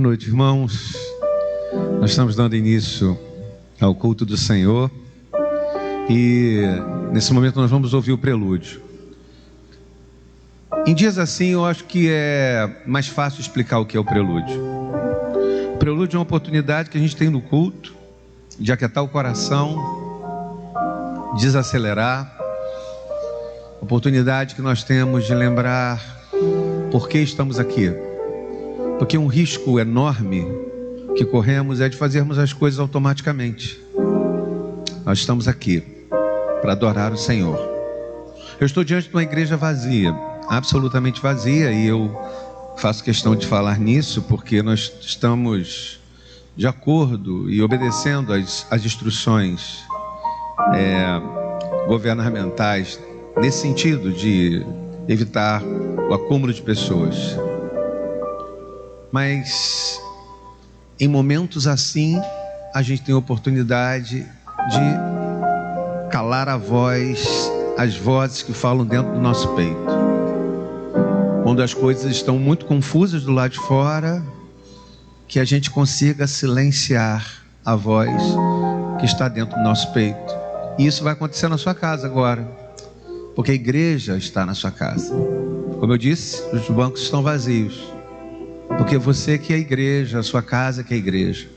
noite, irmãos. Nós estamos dando início ao culto do Senhor e nesse momento nós vamos ouvir o prelúdio. Em dias assim eu acho que é mais fácil explicar o que é o prelúdio. O prelúdio é uma oportunidade que a gente tem no culto de aquietar o coração, desacelerar. Oportunidade que nós temos de lembrar por que estamos aqui. Porque um risco enorme que corremos é de fazermos as coisas automaticamente. Nós estamos aqui para adorar o Senhor. Eu estou diante de uma igreja vazia, absolutamente vazia, e eu faço questão de falar nisso porque nós estamos de acordo e obedecendo as instruções governamentais nesse sentido de evitar o acúmulo de pessoas. Mas em momentos assim a gente tem a oportunidade de calar a voz, as vozes que falam dentro do nosso peito. Quando as coisas estão muito confusas do lado de fora, que a gente consiga silenciar a voz que está dentro do nosso peito. E isso vai acontecer na sua casa agora, porque a igreja está na sua casa. Como eu disse, os bancos estão vazios, porque você que é a igreja, a sua casa que é a igreja.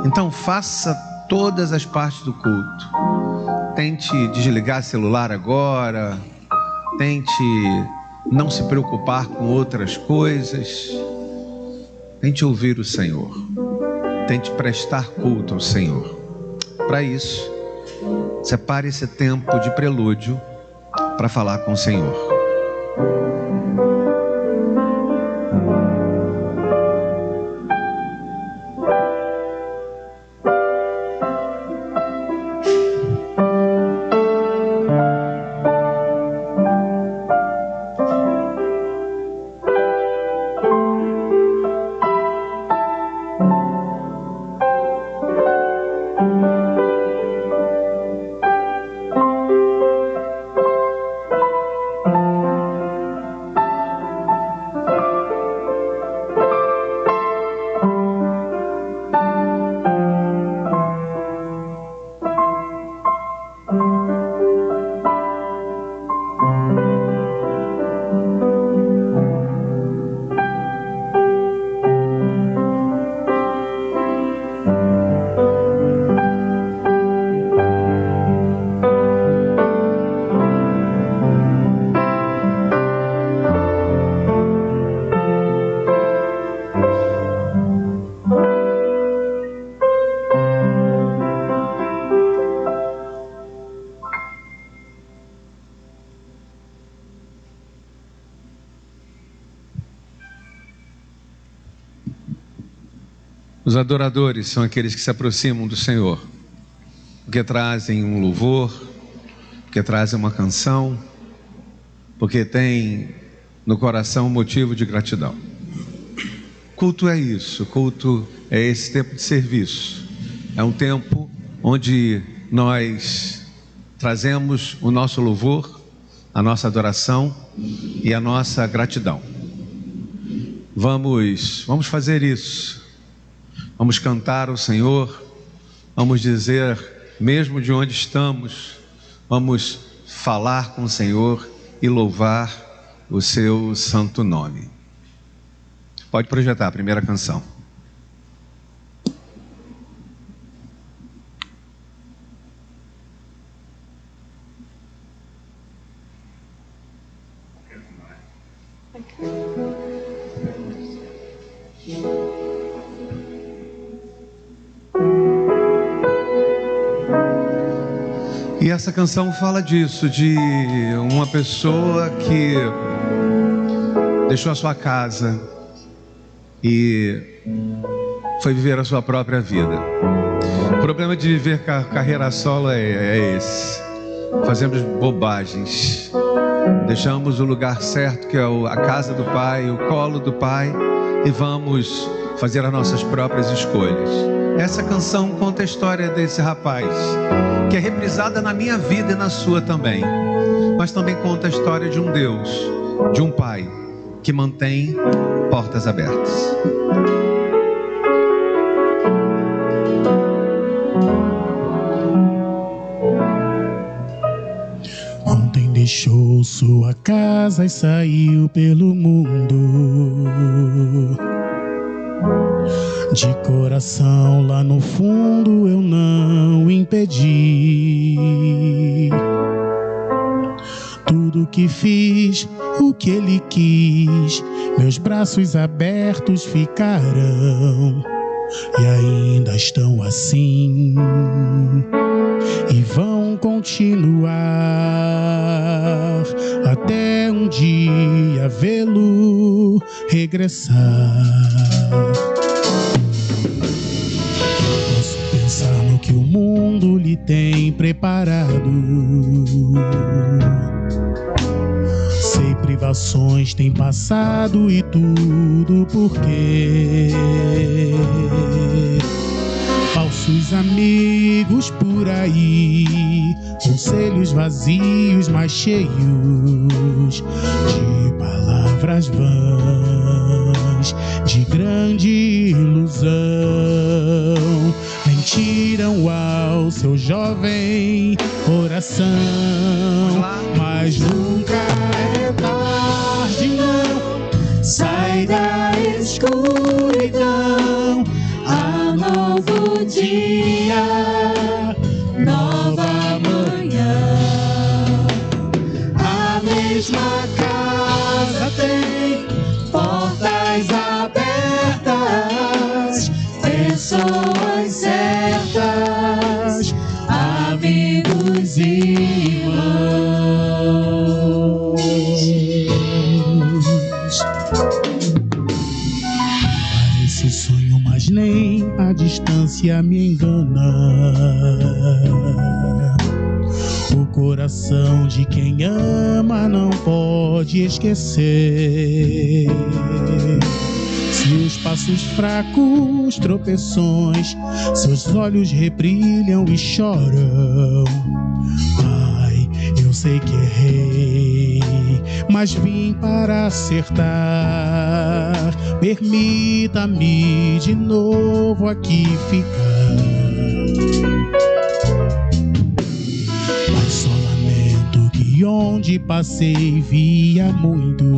Então faça todas as partes do culto. Tente desligar celular agora, tente não se preocupar com outras coisas. Tente ouvir o Senhor, tente prestar culto ao Senhor. Para isso, separe esse tempo de prelúdio para falar com o Senhor. Os adoradores são aqueles que se aproximam do Senhor, porque trazem um louvor, porque trazem uma canção, porque têm no coração um motivo de gratidão. Culto é isso, culto é esse tempo de serviço. É um tempo onde nós trazemos o nosso louvor, a nossa adoração e a nossa gratidão. Vamos fazer isso. Vamos cantar ao Senhor, vamos dizer, mesmo de onde estamos, vamos falar com o Senhor e louvar o seu santo nome. Pode projetar a primeira canção. E essa canção fala disso, de uma pessoa que deixou a sua casa e foi viver a sua própria vida. O problema de viver carreira solo é esse. Fazemos bobagens. Deixamos o lugar certo, que é a casa do Pai, o colo do Pai, e vamos fazer as nossas próprias escolhas. Essa canção conta a história desse rapaz, que é reprisada na minha vida e na sua também. Mas também conta a história de um Deus, de um Pai, que mantém portas abertas. Deixou sua casa e saiu pelo mundo. De coração lá no fundo eu não impedi. Tudo que fiz, o que ele quis, meus braços abertos ficarão. E ainda estão assim, e vão continuar, até um dia vê-lo regressar. Posso pensar no que o mundo lhe tem preparado. Sei, privações tem passado e tudo porque falsos amigos por aí, conselhos vazios, mas cheios de palavras vãs, de grande ilusão. Mentiram ao seu jovem coração, mas nunca é tarde, não. Sai da escuridão, há novo dia, nova manhã. A mesma casa tem portas abertas, pessoas certas, amigos e irmãos. Parece sonho, mas nem a distância me engana. O coração de quem ama não pode esquecer. Seus passos fracos, tropeções, seus olhos rebrilham e choram. Pai, eu sei que errei, mas vim para acertar. Permita-me de novo aqui ficar. Mas só lamento que onde passei via muitos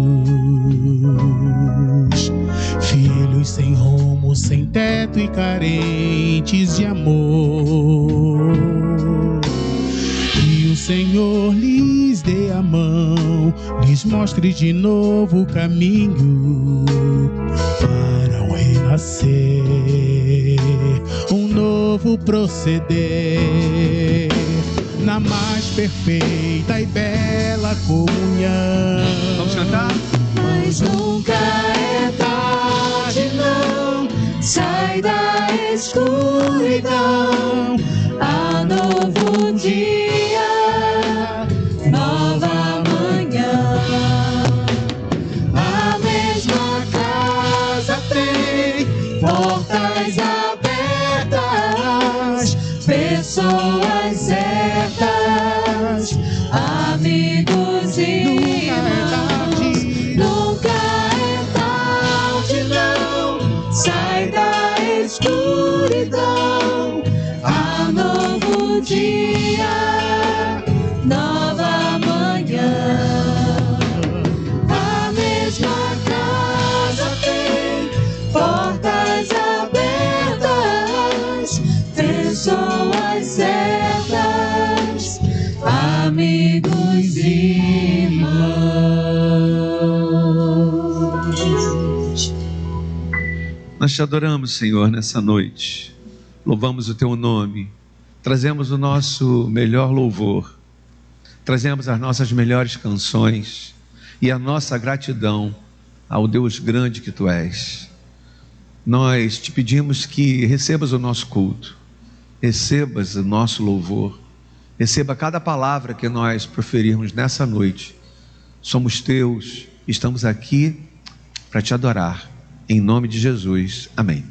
filhos sem rumo, sem teto e carentes de amor. Que o Senhor lhes dê a mão, lhes mostre de novo o caminho para um renascer, um novo proceder, na mais perfeita e bela comunhão. Vamos cantar? Mas nunca é tarde, não. Sai da escuridão, há novo dia, nova manhã. A mesma casa tem portas abertas, pessoas certas, amigos e irmãos. Nunca é tarde, não. Sai da escuridão, há novo dia, nova manhã. A mesma casa tem portas abertas, pessoas certas, amigos e irmãos. Nós te adoramos, Senhor, nessa noite. Louvamos o teu nome. Trazemos o nosso melhor louvor. Trazemos as nossas melhores canções e a nossa gratidão ao Deus grande que tu és. Nós te pedimos que recebas o nosso culto, recebas o nosso louvor, receba cada palavra que nós proferirmos nessa noite. Somos teus, estamos aqui para te adorar. Em nome de Jesus, amém.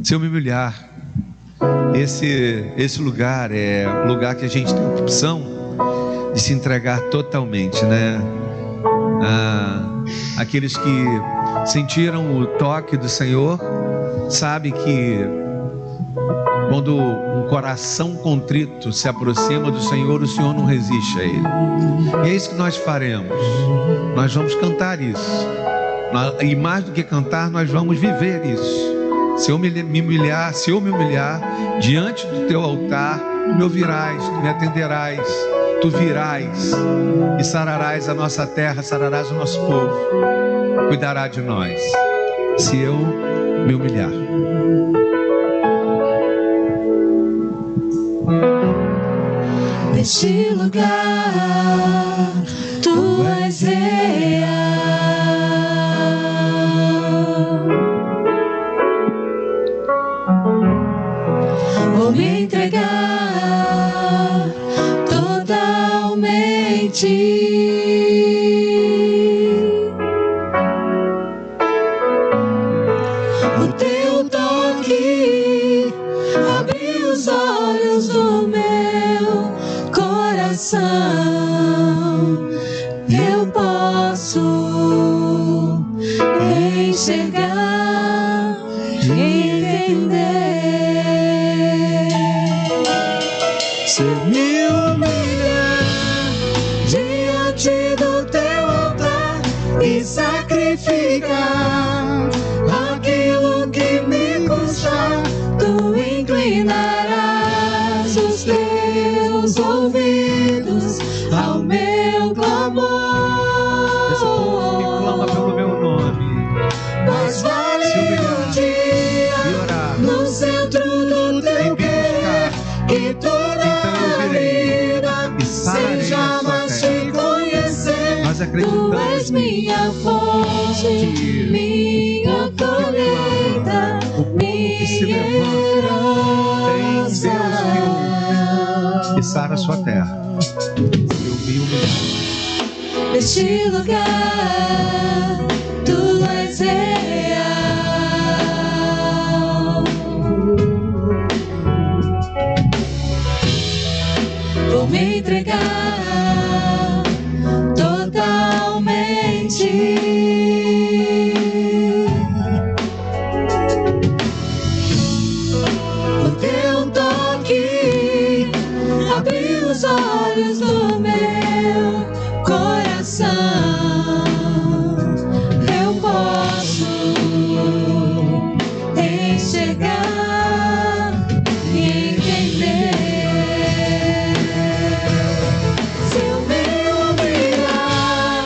Se eu me humilhar, esse lugar é o lugar que a gente tem a opção de se entregar totalmente, né? Aqueles que sentiram o toque do Senhor, sabem que Quando um coração contrito se aproxima do Senhor, o Senhor não resiste a ele. E é isso que nós faremos. Nós vamos cantar isso. E mais do que cantar, nós vamos viver isso. Se eu me humilhar diante do teu altar, tu me ouvirás, tu me atenderás, tu virás e sararás a nossa terra, sararás o nosso povo, cuidará de nós, se eu me humilhar. Neste lugar, tu és real. Vou me entregar totalmente. O teu toque abriu os olhos do meu coração. Eu posso enxergar e entender. Se me humilhar diante do teu altar e sacrificar aquilo que me custa, tu inclinarás os teus ouvidos ao meu clamor. Esse povo que clama pelo meu nome, Mas vale um dia no centro do teu querer e toda a vida seja mais te conhecer. nós Tu acreditamos és minha fonte, minha colheita, minha herança. e sara a sua terra. Eu me humilhar. Neste lugar, tu és real. Vou me entregar totalmente. O teu toque abriu os olhos do meu coração. Eu posso enxergar e entender. Se eu me humilhar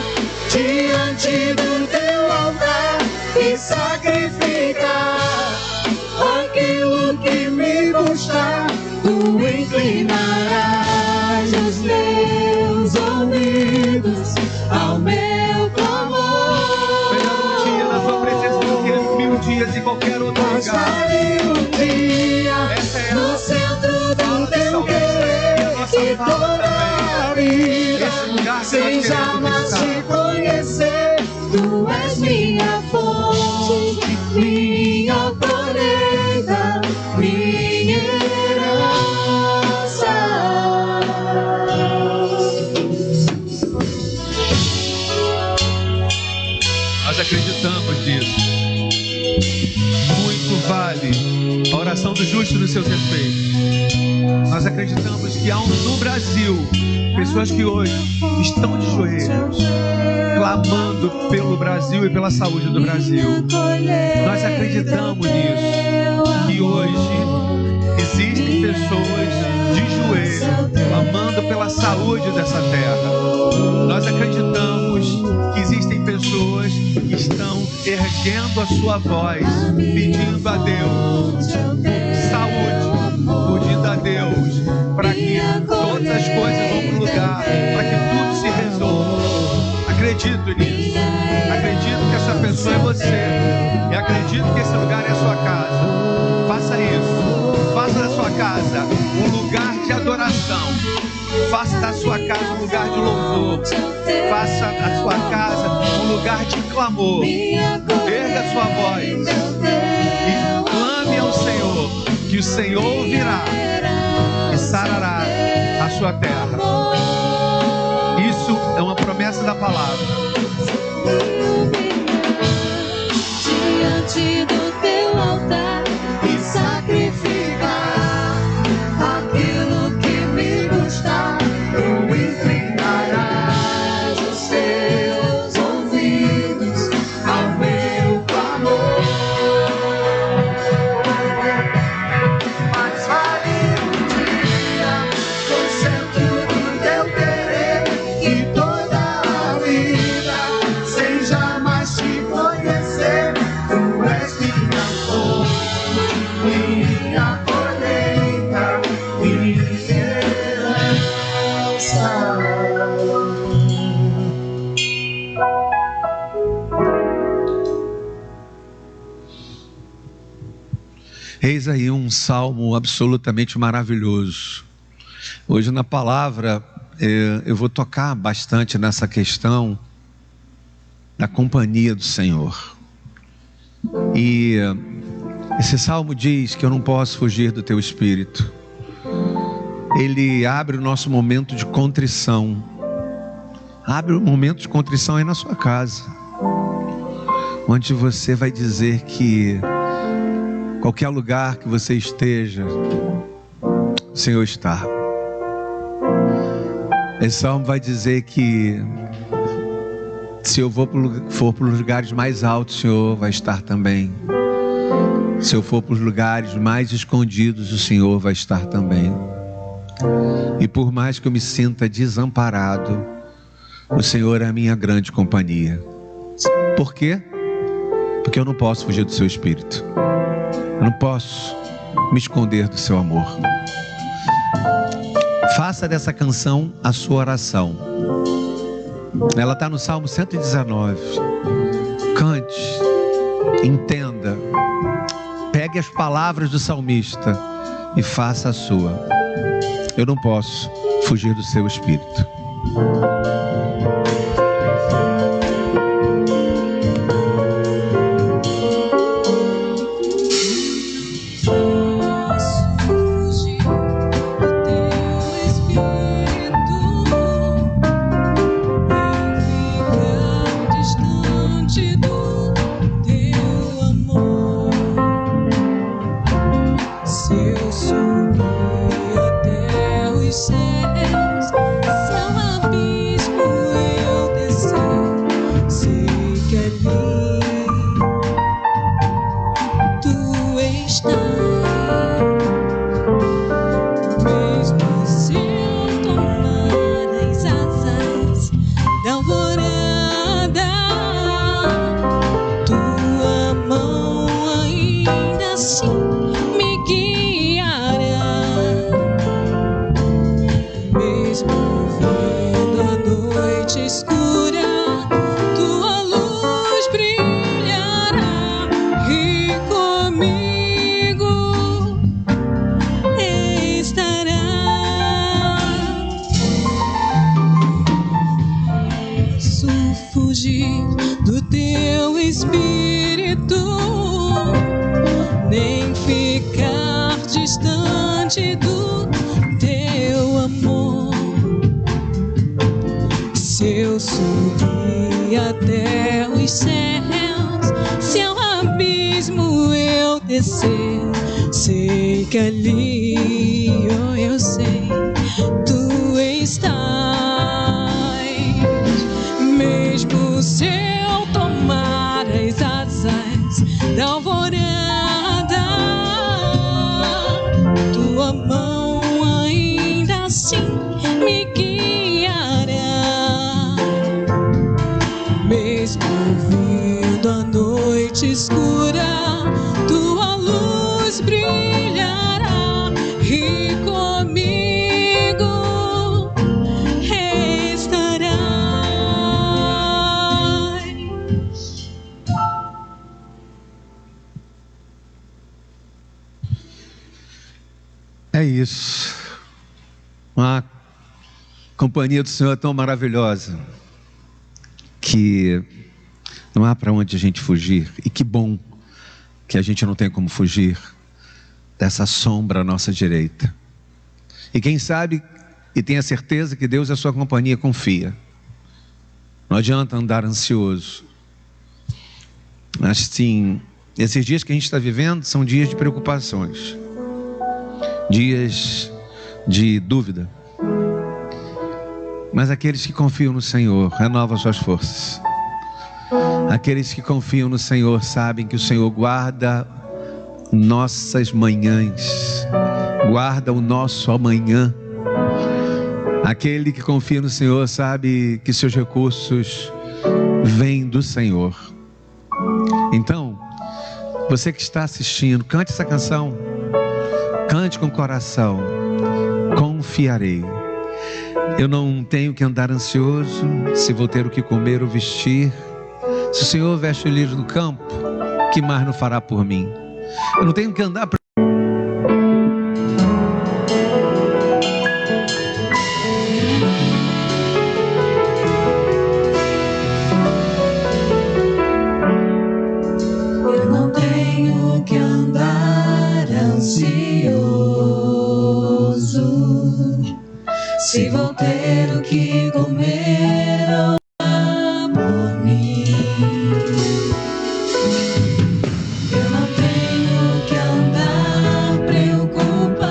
diante do teu altar e sacrificar aquilo que me custa, tu inclinarás os teus ouvidos ao meu clamor. Melhor um dia na tua presença do que 1000 dias em qualquer outro Mas lugar. vale um dia Essa é a no centro do teu querer que toda a vida Esse lugar que nós seja queremos mais visitar. te conhecer. Tu és minha fonte, minha colheita, minha herança. Nós acreditamos nisso. Muito vale a oração do justo nos seus efeitos. Nós acreditamos que há no Brasil pessoas que hoje estão de joelhos, clamando pelo Brasil e pela saúde do Brasil. Nós acreditamos nisso, que hoje existem pessoas de joelho, clamando pela saúde dessa terra. Nós acreditamos que existem pessoas que estão erguendo a sua voz, pedindo a Deus saúde, pedindo a Deus para que todas as coisas vão para o lugar, para que tudo se resolva. Acredito nisso. Acredito que essa pessoa é você. E acredito que esse lugar é a sua casa. Faça isso. Faça da sua casa um lugar de adoração. Faça da sua casa um lugar de louvor. Faça da sua casa um lugar de clamor. Erga a sua voz e clame ao Senhor, que o Senhor ouvirá e sarará a sua terra. Isso é uma promessa da palavra. Diante do teu altar e sacrificar Eis aí um salmo absolutamente maravilhoso. Hoje na palavra eu vou tocar bastante nessa questão da companhia do Senhor. E esse salmo diz que eu não posso fugir do teu espírito. Ele abre o nosso momento de contrição. Abre o momento de contrição aí na sua casa, onde você vai dizer que qualquer lugar que você esteja, o Senhor está. Esse salmo vai dizer que se eu for para os lugares mais altos, o Senhor vai estar também. Se eu for para os lugares mais escondidos, o Senhor vai estar também. E por mais que eu me sinta desamparado, o Senhor é a minha grande companhia. Por quê? Porque eu não posso fugir do seu espírito. Eu não posso me esconder do seu amor. Faça dessa canção a sua oração. Ela está no Salmo 119. Cante, entenda, pegue as palavras do salmista e faça a sua. Eu não posso fugir do seu espírito. Sei que ali, oh, eu sei, tu estás. Mesmo se eu tomar as asas da alvorada, tua mão ainda assim me guiará. Mesmo vindo a noite escura, tua luz brilhará e comigo estarás. É isso. A companhia do Senhor é tão maravilhosa que não há para onde a gente fugir. E que bom que a gente não tem como fugir dessa sombra à nossa direita. E quem sabe e tem a certeza que Deus é a sua companhia, confia. Não adianta andar ansioso. Mas sim, esses dias que a gente está vivendo são dias de preocupações, dias de dúvida. Mas aqueles que confiam no Senhor renovam suas forças. Aqueles que confiam no Senhor sabem que o Senhor guarda nossas manhãs, guarda o nosso amanhã. Aquele que confia no Senhor sabe que seus recursos vêm do Senhor. Então, você que está assistindo, cante essa canção, cante com o coração. Confiarei. Eu não tenho que andar ansioso se vou ter o que comer ou vestir. Se o Senhor veste o lírio do campo, que mais não fará por mim? Eu não tenho que andar Se vou ter o que comer, ora por mim. Eu não tenho que andar preocupado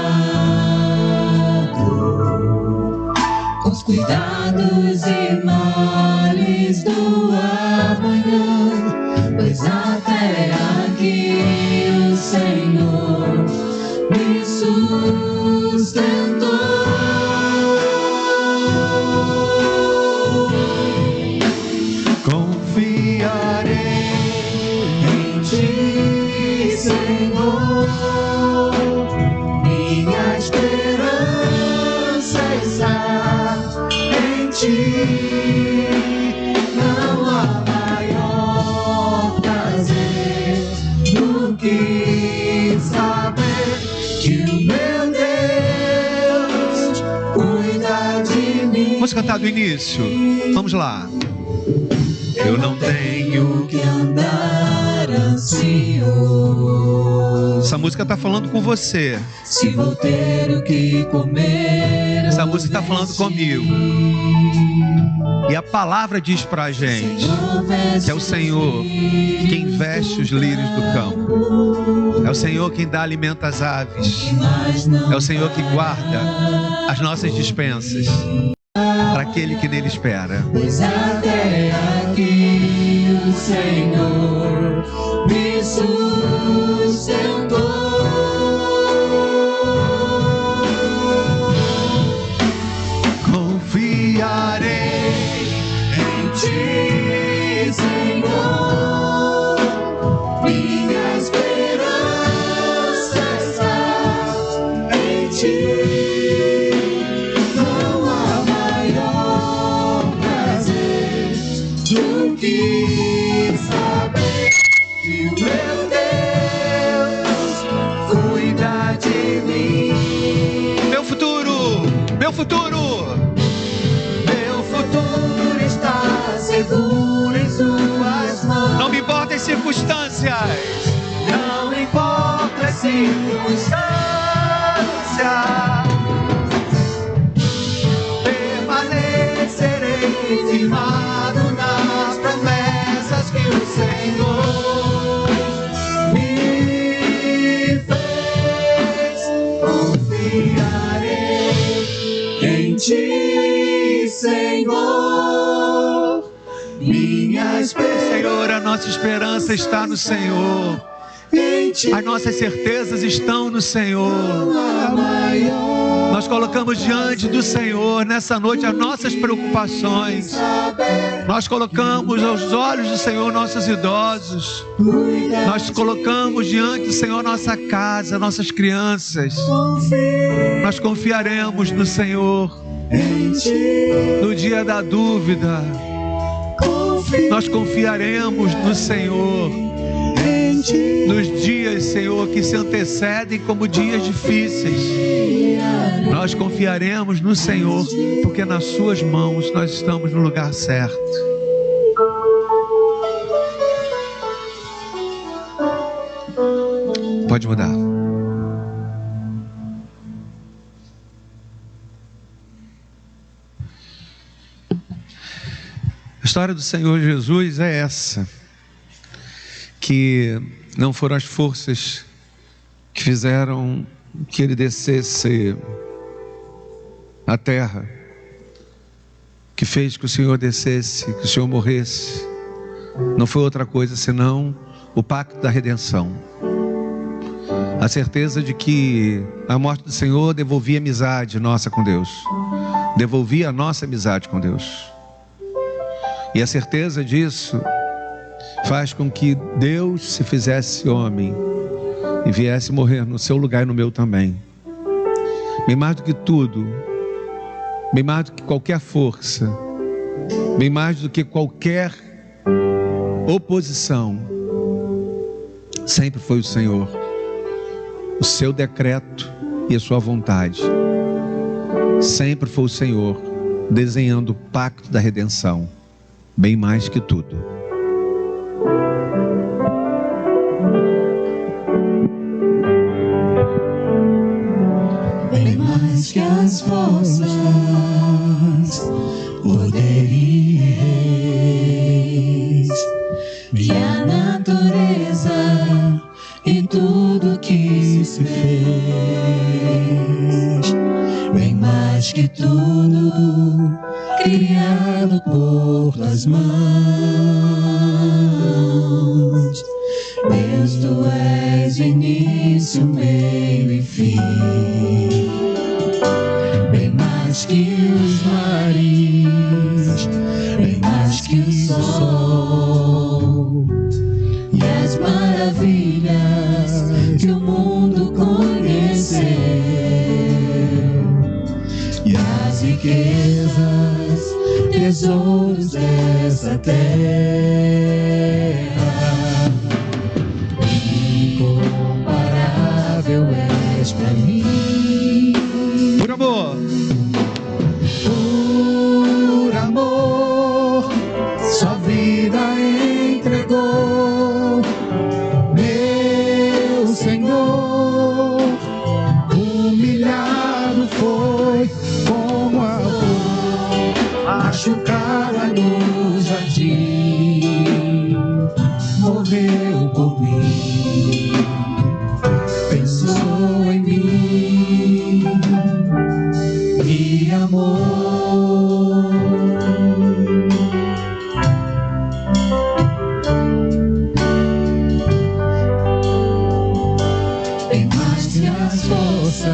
com os cuidados e males do amanhã, pois até aqui o Senhor me sustentou. Não há maior prazer do que saber que o meu Deus cuida de mim. Vamos cantar do início. Vamos lá. Eu não tenho que andar ansioso. Essa música está falando com você. Se vou ter o que comer. Essa música está falando comigo. E a palavra diz para a gente que é o Senhor quem veste os lírios do campo. É o Senhor quem dá alimento às aves. É o Senhor que guarda as nossas despensas para aquele que nele espera. Pois até aqui o Senhor me sustentou. Confiarei em ti, Senhor. Minha esperança está em ti. Não há maior prazer do que saber que o meu Deus cuida de mim. Meu futuro, meu futuro. Seguro em suas mãos. Não me importa as circunstâncias. Não importa as circunstâncias. Permanecerei firmado nas promessas que o Senhor me fez. Confiarei em ti, Senhor. Minha esperança, Senhor, a nossa esperança está no Senhor. As nossas certezas estão no Senhor. Nós colocamos diante do Senhor nessa noite as nossas preocupações. Nós colocamos aos olhos do Senhor nossos idosos. Nós colocamos diante do Senhor nossa casa, nossas crianças. Nós confiaremos no Senhor. No dia da dúvida, nós confiaremos no Senhor. Nos dias, Senhor, que se antecedem como dias difíceis, nós confiaremos no Senhor, porque nas suas mãos nós estamos no lugar certo. Pode mudar. A história do Senhor Jesus é essa, que não foram as forças que fizeram que ele descesse à terra, que fez que o Senhor descesse, que o Senhor morresse. Não foi outra coisa senão o pacto da redenção. A certeza de que a morte do Senhor devolvia a amizade nossa com Deus, devolvia a nossa amizade com Deus. E a certeza disso faz com que Deus se fizesse homem e viesse morrer no seu lugar e no meu também. Bem mais do que tudo, bem mais do que qualquer força, bem mais do que qualquer oposição, sempre foi o Senhor, o seu decreto e a sua vontade. Sempre foi o Senhor desenhando o pacto da redenção, bem mais que tudo. Bem mais mais que as forças, poder e reis, minha natureza e tudo que se fez, bem mais que tudo criado por tuas mãos. Deus, tu és o início, meio e fim, bem mais que os mares, bem mais que o sol e as maravilhas que o mundo conheceu e as riquezas, tesouros dessa terra. Incomparável és pra mim. Por amor. Por amor, sua vida entregou, meu Senhor. Humilhado foi como a flor machucada no jardim, morreu por mim, pensou em mim, me amou. Bem mais que as forças,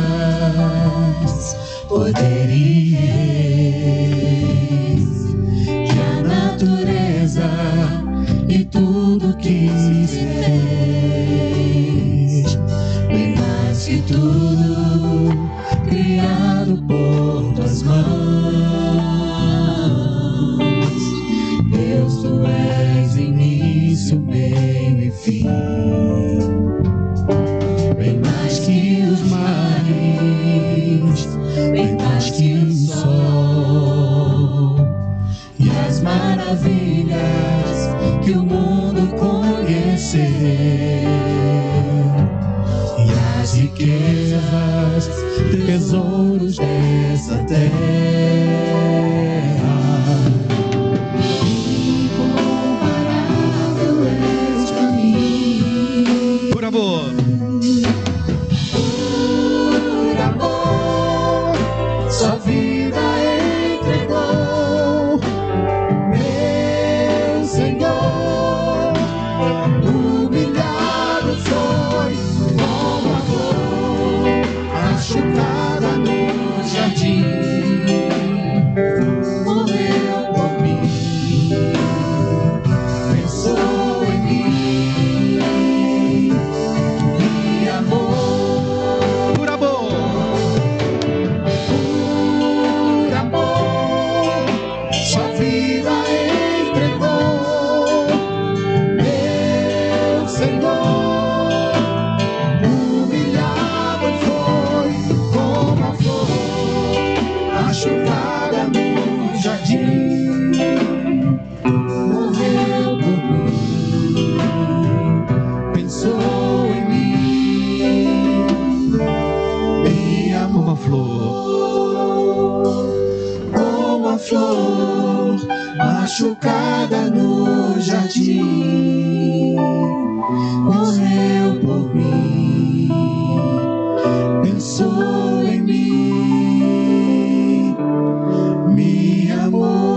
poder e reis, que a natureza e tudo que se fez, bem mais que tudo criado por tuas mãos. Deus, tu és início, meio e fim, bem mais que os mares, bem mais que o sol e as maravilhas que o mundo conheceu e as riquezas, tesouros dessa terra. Incomparável és pra mim. Por amor. Por amor, sua vida entregou, meu Senhor. Humilhado foi como a flor machucada no jardim, morreu por mim, pensou em mim, me amou. Por amor. Por amor, sua vida entregou, meu Senhor. Humilhado foi como a flor machucada no jardim, morreu por mim, pensou em mim, me amou. Como a flor. Como a flor machucada no jardim, morreu por mim, pensou em mim, me amou.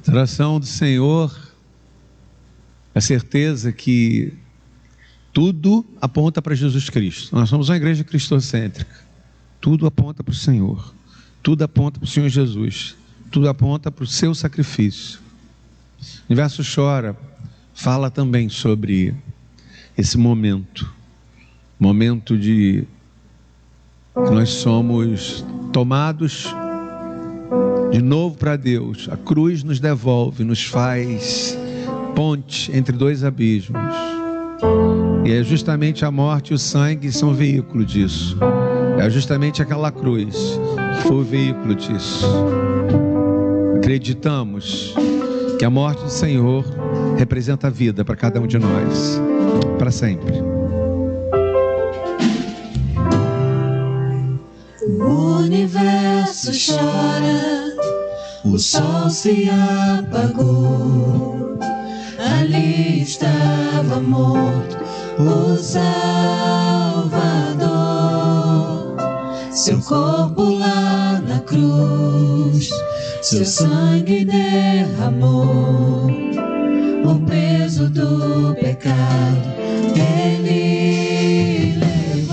Oração do Senhor, a certeza que tudo aponta para Jesus Cristo. Nós somos uma igreja cristocêntrica. Tudo aponta para o Senhor. Tudo aponta para o Senhor Jesus. Tudo aponta para o seu sacrifício. O Universo Chora fala também sobre esse momento. Momento de que nós somos tomados de novo para Deus. A cruz nos devolve, nos faz ponte entre dois abismos. E é justamente a morte e o sangue são veículo disso. É justamente aquela cruz que foi o veículo disso. Acreditamos Que a morte do Senhor representa a vida para cada um de nós, para sempre. O universo chora, o sol se apagou. Ali estava morto o Salvador. Seu corpo lá na cruz, seu sangue derramou. O peso do pecado ele levou.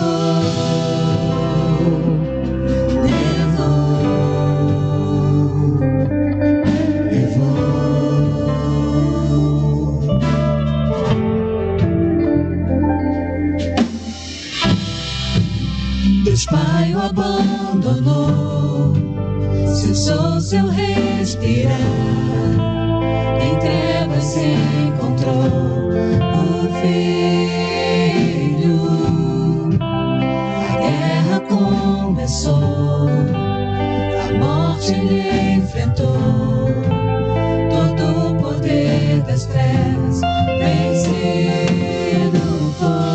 Deus Pai o abandonou, cessou seu respirar. Em trevas se encontrou o Filho. A guerra começou, a morte ele enfrentou. Todo o poder das trevas vencido foi.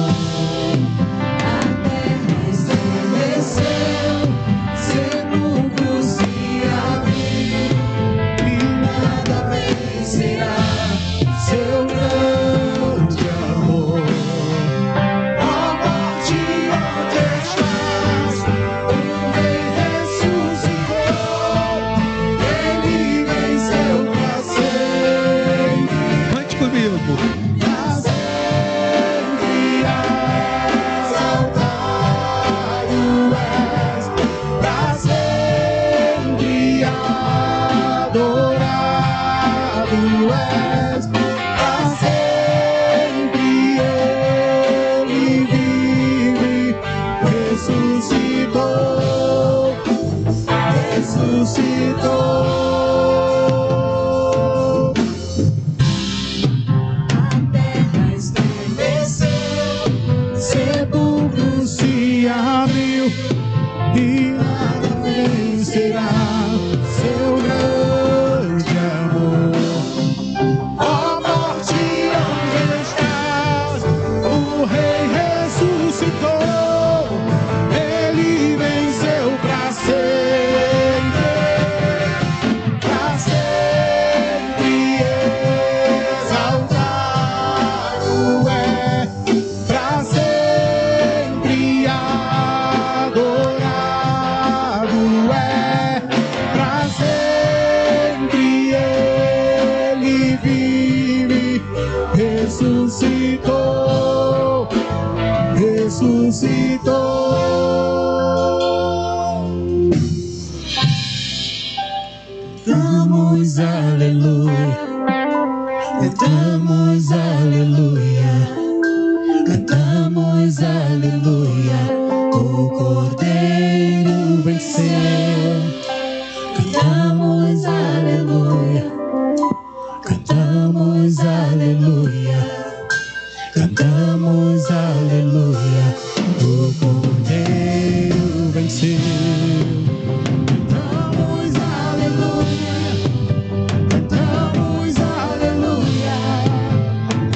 Cantamos aleluia, cantamos aleluia, cantamos aleluia, o Cordeiro venceu. Cantamos aleluia, cantamos aleluia, cantamos aleluia, o Cordeiro venceu. Cantamos aleluia,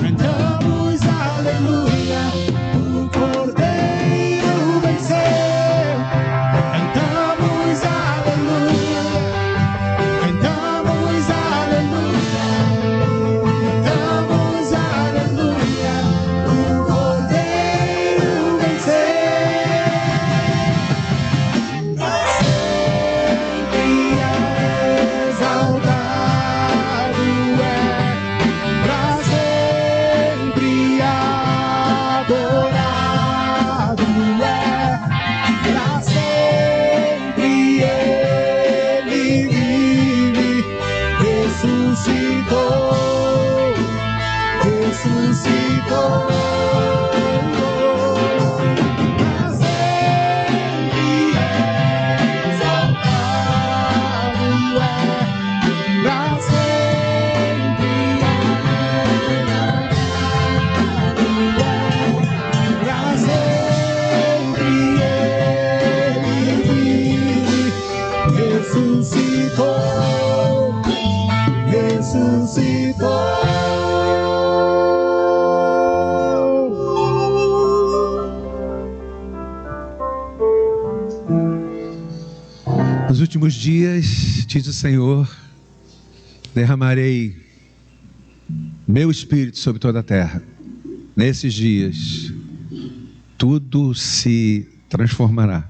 cantamos últimos dias, diz o Senhor, derramarei meu espírito sobre toda a terra. Nesses dias, tudo se transformará.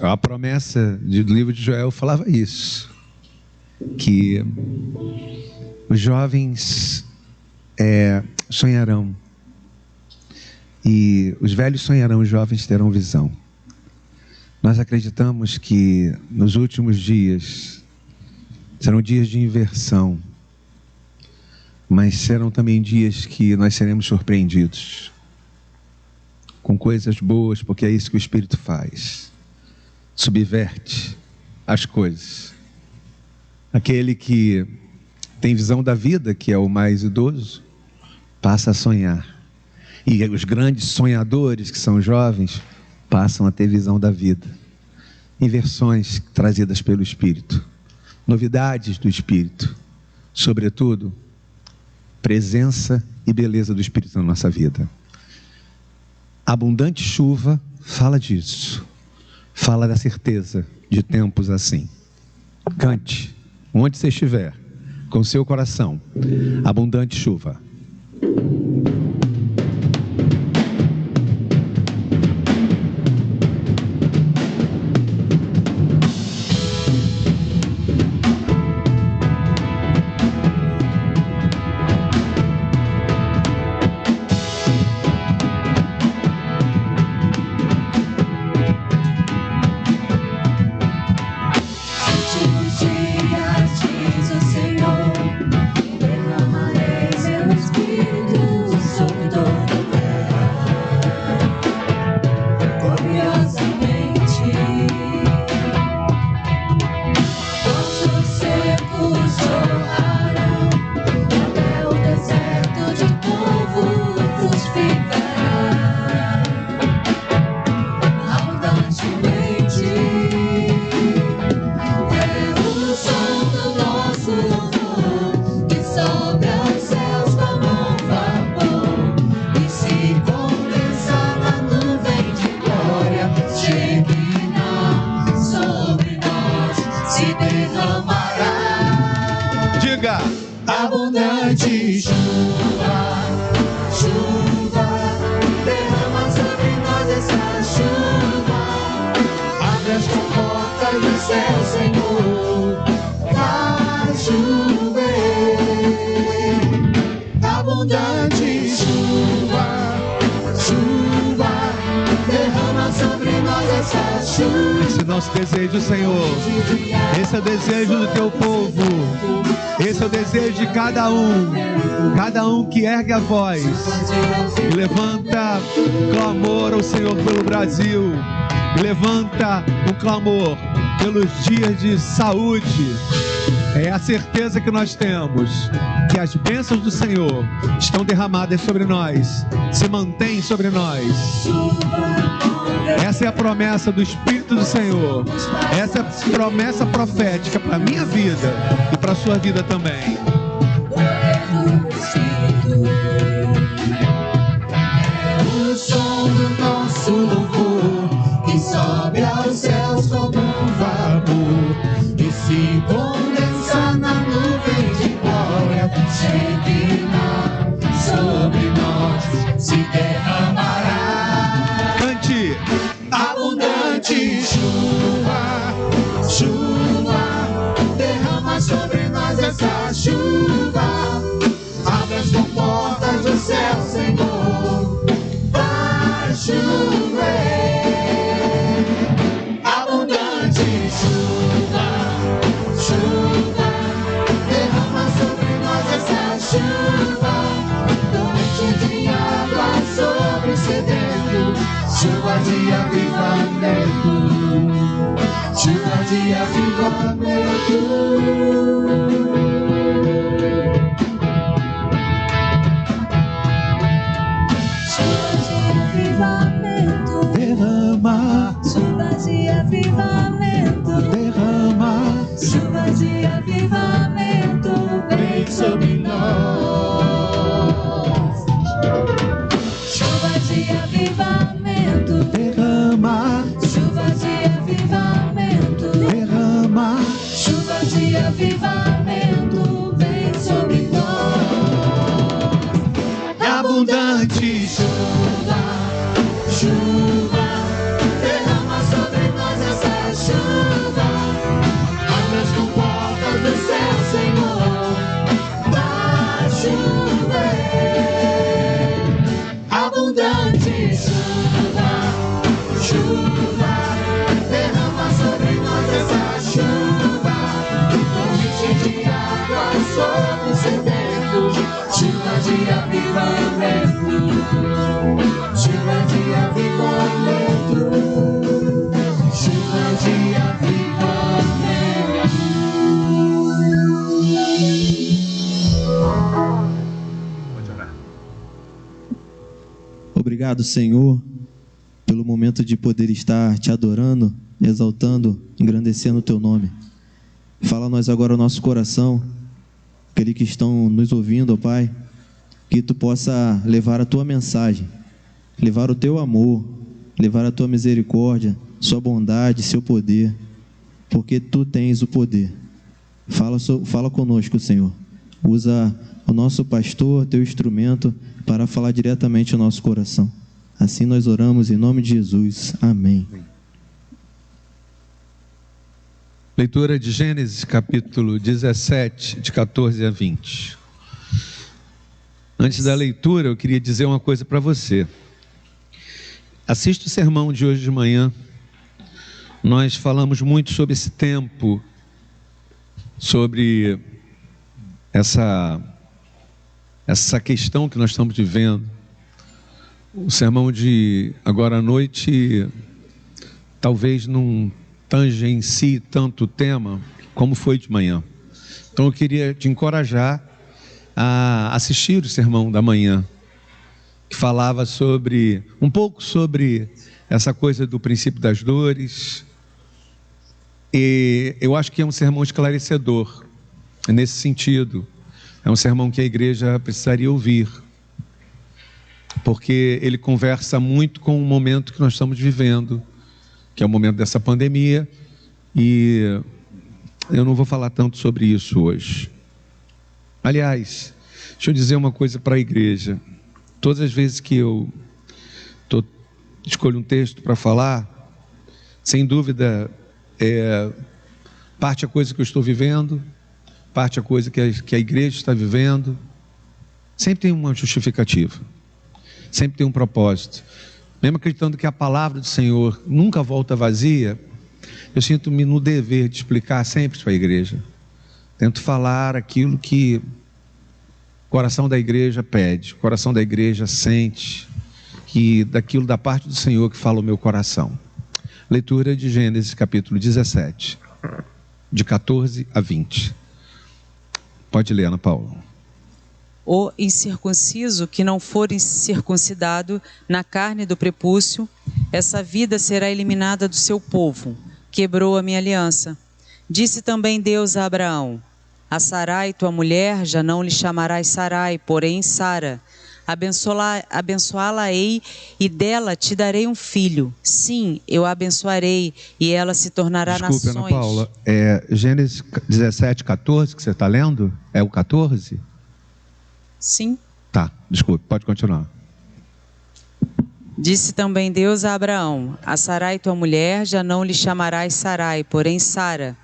A promessa do livro de Joel falava isso, que os jovens sonharão, e os velhos sonharão, os jovens terão visão. Nós acreditamos que nos últimos dias serão dias de inversão, mas serão também dias que nós seremos surpreendidos com coisas boas, porque é isso que o Espírito faz. Subverte as coisas. Aquele que tem visão da vida, que é o mais idoso, passa a sonhar. E os grandes sonhadores, que são jovens, passam a ter visão da vida. Inversões trazidas pelo Espírito. Novidades do Espírito. Sobretudo, presença e beleza do Espírito na nossa vida. Abundante chuva fala disso. Fala da certeza de tempos assim. Cante, onde você estiver, com seu coração. Abundante chuva. Abundante chuva, chuva, derrama sobre nós essa chuva. Abre as comportas do céu, Senhor, faz chover. Abundante chuva, chuva, derrama sobre nós essa chuva. Esse é o nosso desejo, Senhor. Esse é o desejo do teu povo. Esse é o desejo de cada um que ergue a voz e levanta clamor ao Senhor pelo Brasil, e levanta o clamor pelos dias de saúde. É a certeza que nós temos, que as bênçãos do Senhor estão derramadas sobre nós, se mantêm sobre nós. Essa é a promessa do Espírito do Senhor. Essa é a promessa profética para a minha vida e para a sua vida também. O som do nosso louvor que sobe aos céus como um vapor e se condensa na nuvem de glória. Shekinah sobre nós se derramará. Cante. Abundante chuva, chuva, derrama sobre nós essa chuva. Abre as comportas do céu, Senhor, faz chover. Abundante chuva, chuva, derrama sobre nós essa chuva. Torrente de água sobre o sedento, chuva de avivamento, chuva de avivamento. Derrama, Chuva de avivamento, derrama, chuva de avivamento, Vem sobre nós. chuva de avivamento, derrama, chuva de avivamento. sobre sedento, chuva de avivamento, chuva de avivamento, chuva de avivamento. Pode orar. Obrigado, Senhor, pelo momento de poder estar te adorando, exaltando, engrandecendo o teu nome. Fala a nós agora o nosso coração, aqueles que estão nos ouvindo, ó Pai, que tu possa levar a tua mensagem, levar o teu amor, levar a tua misericórdia, sua bondade, seu poder, porque tu tens o poder. Fala conosco, Senhor. Usa o nosso pastor, teu instrumento, para falar diretamente ao nosso coração. Assim nós oramos em nome de Jesus. Amém. Leitura de Gênesis capítulo 17, de 14 a 20. Antes da leitura, eu queria dizer uma coisa para você. Assiste o sermão de hoje de manhã. Nós falamos muito sobre esse tempo, sobre essa questão que nós estamos vivendo. O sermão de agora à noite talvez não tangencie tanto o tema como foi de manhã. Então eu queria te encorajar a assistir o sermão da manhã, que falava um pouco sobre essa coisa do princípio das dores, e eu acho que é um sermão esclarecedor, nesse sentido. É um sermão que a igreja precisaria ouvir, porque ele conversa muito com o momento que nós estamos vivendo, que é o momento dessa pandemia, e eu não vou falar tanto sobre isso hoje. Aliás, deixa eu dizer uma coisa para a igreja. Todas as vezes que eu escolho um texto para falar, sem dúvida, parte a coisa que eu estou vivendo, parte a coisa que a igreja está vivendo. Sempre tem uma justificativa, sempre tem um propósito. Mesmo acreditando que a palavra do Senhor nunca volta vazia, eu sinto-me no dever de explicar sempre para a igreja. Tento falar aquilo que o coração da igreja pede, o coração da igreja sente, que daquilo da parte do Senhor que fala o meu coração. Leitura de Gênesis capítulo 17, de 14 a 20. Pode ler, Ana Paula. O incircunciso que não for circuncidado na carne do prepúcio, essa vida será eliminada do seu povo. Quebrou a minha aliança. Disse também Deus a Abraão: a Sarai, tua mulher, já não lhe chamarás Sarai, porém Sara. Abençoá-la-ei e dela te darei um filho. Sim, eu a abençoarei e ela se tornará nações. Desculpe, Ana Paula, Gênesis 17, 14 que você está lendo? É o 14? Sim. Tá, desculpe, pode continuar. Disse também Deus a Abraão: a Sarai, tua mulher, já não lhe chamarás Sarai, porém Sara.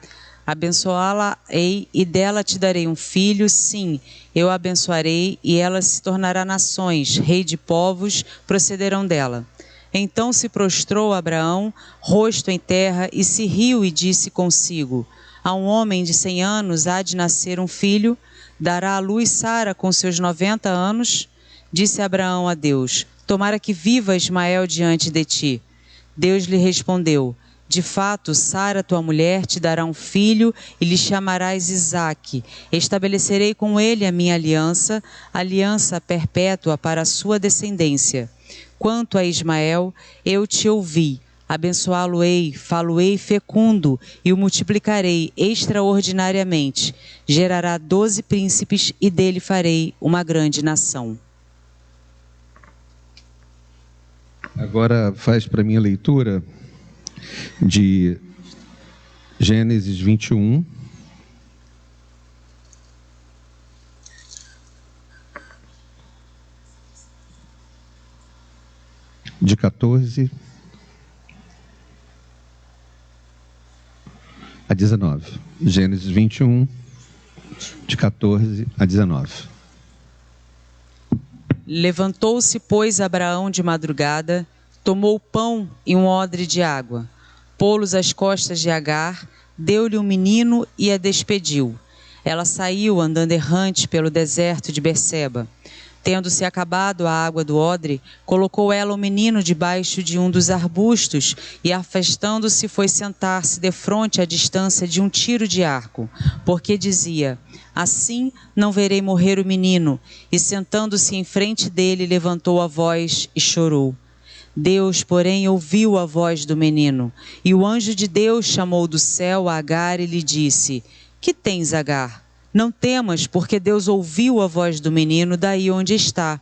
Abençoá-la-ei e dela te darei um filho. Sim, eu a abençoarei e ela se tornará nações, rei de povos procederão dela. Então se prostrou Abraão, rosto em terra, e se riu e disse consigo: a um homem de 100 anos há de nascer um filho, dará à luz Sara com seus 90 anos? Disse Abraão a Deus: tomara que viva Ismael diante de ti. Deus lhe respondeu: de fato, Sara, tua mulher, te dará um filho e lhe chamarás Isaque. Estabelecerei com ele a minha aliança, aliança perpétua para a sua descendência. Quanto a Ismael, eu te ouvi. Abençoá-lo-ei, falo-ei fecundo e o multiplicarei extraordinariamente. Gerará 12 príncipes e dele farei uma grande nação. Agora faz para mim a leitura de Gênesis 21, de 14 a 19. Gênesis 21, de 14 a 19. Levantou-se, pois, Abraão de madrugada, tomou pão e um odre de água, pô-los às costas de Agar, deu-lhe um menino e a despediu. Ela saiu andando errante pelo deserto de Berseba. Tendo-se acabado a água do odre, colocou ela o menino debaixo de um dos arbustos e, afastando-se, foi sentar-se defronte à distância de um tiro de arco, porque dizia: assim não verei morrer o menino. E sentando-se em frente dele, levantou a voz e chorou. Deus, porém, ouviu a voz do menino. E o anjo de Deus chamou do céu a Agar e lhe disse: que tens, Agar? Não temas, porque Deus ouviu a voz do menino daí onde está.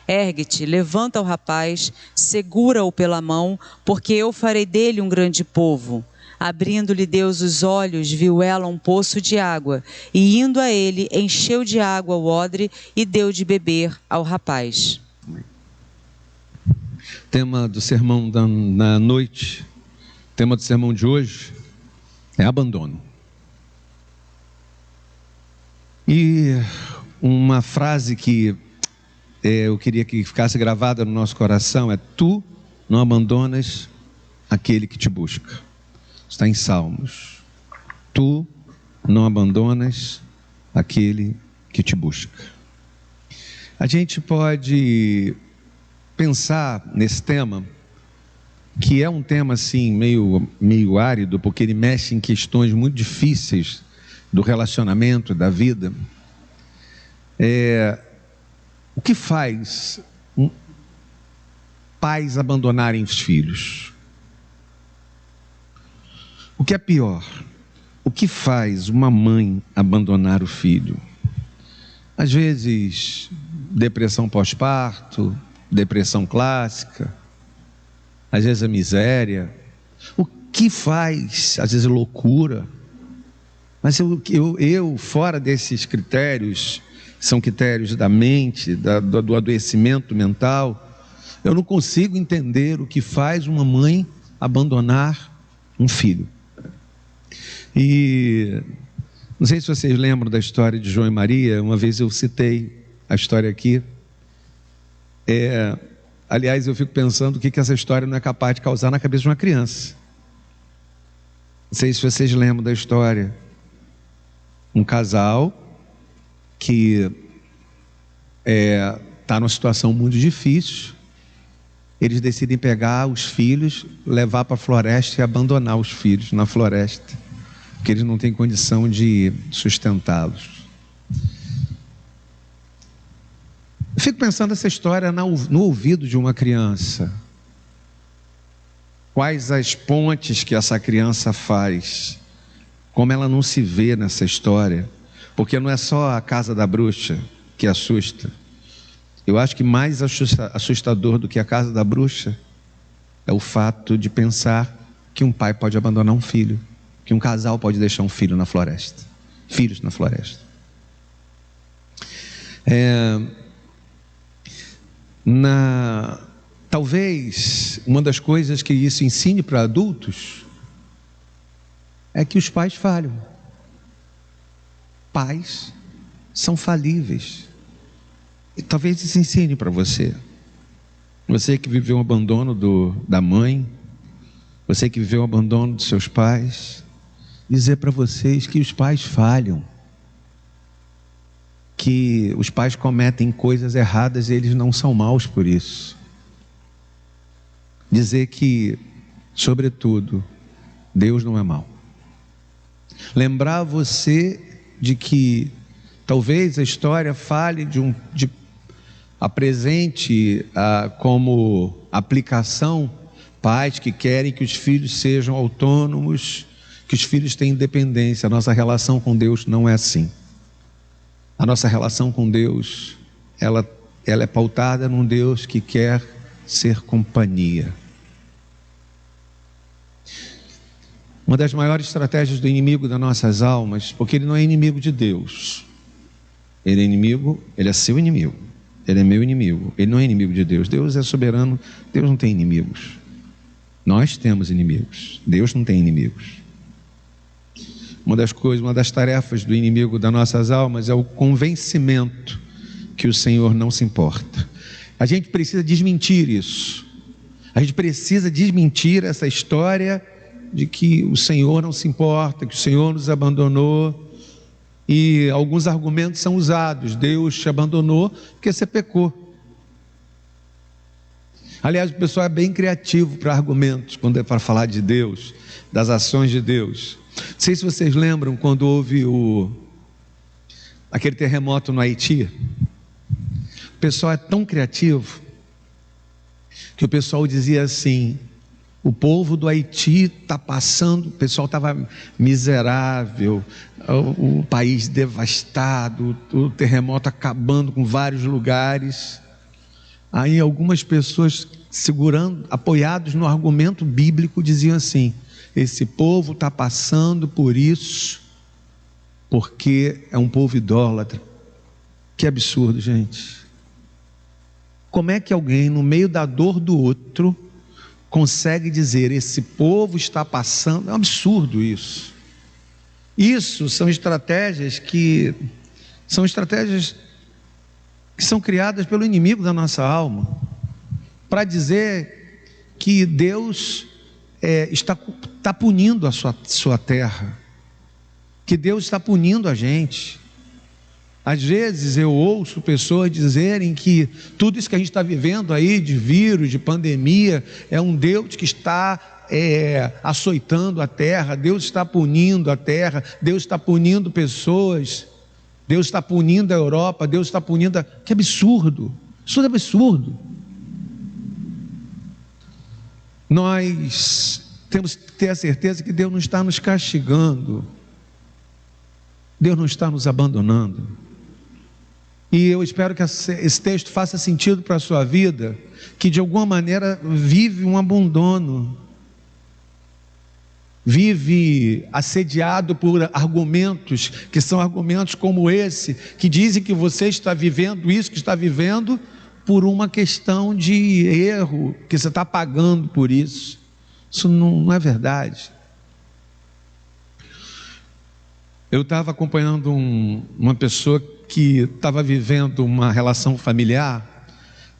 Ergue-te, levanta o rapaz, segura-o pela mão, porque eu farei dele um grande povo. Abrindo-lhe Deus os olhos, viu ela um poço de água, e indo a ele, encheu de água o odre e deu de beber ao rapaz. Tema do sermão na noite, tema do sermão de hoje é abandono. E uma frase que eu queria que ficasse gravada no nosso coração é: tu não abandonas aquele que te busca. Está em Salmos. Tu não abandonas aquele que te busca. A gente pode pensar nesse tema, que é um tema assim meio árido, porque ele mexe em questões muito difíceis do relacionamento, da vida. O que faz pais abandonarem os filhos? O que é pior? O que faz uma mãe abandonar o filho? Às vezes, depressão pós-parto, depressão clássica, às vezes a miséria. O que faz? Às vezes loucura. Mas eu fora desses critérios, são critérios da mente, do adoecimento mental, eu não consigo entender o que faz uma mãe abandonar um filho. E não sei se vocês lembram da história de João e Maria. Uma vez eu citei a história aqui. Aliás, eu fico pensando o que essa história não é capaz de causar na cabeça de uma criança. Não sei se vocês lembram da história. Um casal que está numa situação muito difícil. Eles decidem pegar os filhos, levar para a floresta e abandonar os filhos na floresta, porque eles não têm condição de sustentá-los. Eu fico pensando essa história no ouvido de uma criança. Quais as pontes que essa criança faz? Como ela não se vê nessa história? Porque não é só a casa da bruxa que assusta. Eu acho que mais assustador do que a casa da bruxa é o fato de pensar que um pai pode abandonar um filho, que um casal pode deixar um filho na floresta, filhos na floresta. Talvez uma das coisas que isso ensine para adultos é que os pais falham. Pais são falíveis. E talvez isso ensine para você. Você que viveu o abandono da mãe, você que viveu o abandono dos seus pais, dizer para vocês que os pais falham, que os pais cometem coisas erradas e eles não são maus por isso. Dizer que, sobretudo, Deus não é mau. Lembrar você de que talvez a história fale apresente como aplicação pais que querem que os filhos sejam autônomos, que os filhos tenham independência. A nossa relação com Deus não é assim. A nossa relação com Deus, ela é pautada num Deus que quer ser companhia. Uma das maiores estratégias do inimigo das nossas almas, porque ele não é inimigo de Deus. Ele é inimigo, ele é seu inimigo. Ele é meu inimigo. Ele não é inimigo de Deus. Deus é soberano. Deus não tem inimigos. Nós temos inimigos. Deus não tem inimigos. Uma das tarefas do inimigo das nossas almas é o convencimento que o Senhor não se importa. A gente precisa desmentir isso. A gente precisa desmentir essa história de que o Senhor não se importa, que o Senhor nos abandonou. E alguns argumentos são usados: Deus te abandonou porque você pecou. Aliás, o pessoal é bem criativo para argumentos, quando é para falar de Deus, das ações de Deus. Não sei se vocês lembram quando houve aquele terremoto no Haiti. O pessoal é tão criativo que o pessoal dizia assim: o povo do Haiti está passando, o pessoal estava miserável, o país devastado, o terremoto acabando com vários lugares. Aí algumas pessoas, apoiados no argumento bíblico, diziam assim: esse povo está passando por isso porque é um povo idólatra. Que absurdo, gente. Como é que alguém, no meio da dor do outro, consegue dizer esse povo está passando? É um absurdo isso. Isso são estratégias que são criadas pelo inimigo da nossa alma, para dizer que Deus está punindo a sua terra, que Deus está punindo a gente. Às vezes eu ouço pessoas dizerem que tudo isso que a gente está vivendo aí, de vírus, de pandemia, é um Deus que está açoitando a terra, Deus está punindo a terra, Deus está punindo pessoas, Deus está punindo a Europa, Deus está punindo Que absurdo, isso é absurdo. Nós temos que ter a certeza que Deus não está nos castigando, Deus não está nos abandonando. E eu espero que esse texto faça sentido para a sua vida, que de alguma maneira vive um abandono, vive assediado por argumentos, que são argumentos como esse, que dizem que você está vivendo isso que está vivendo por uma questão de erro, que você está pagando por isso. Isso não é verdade. Eu estava acompanhando uma pessoa que estava vivendo uma relação familiar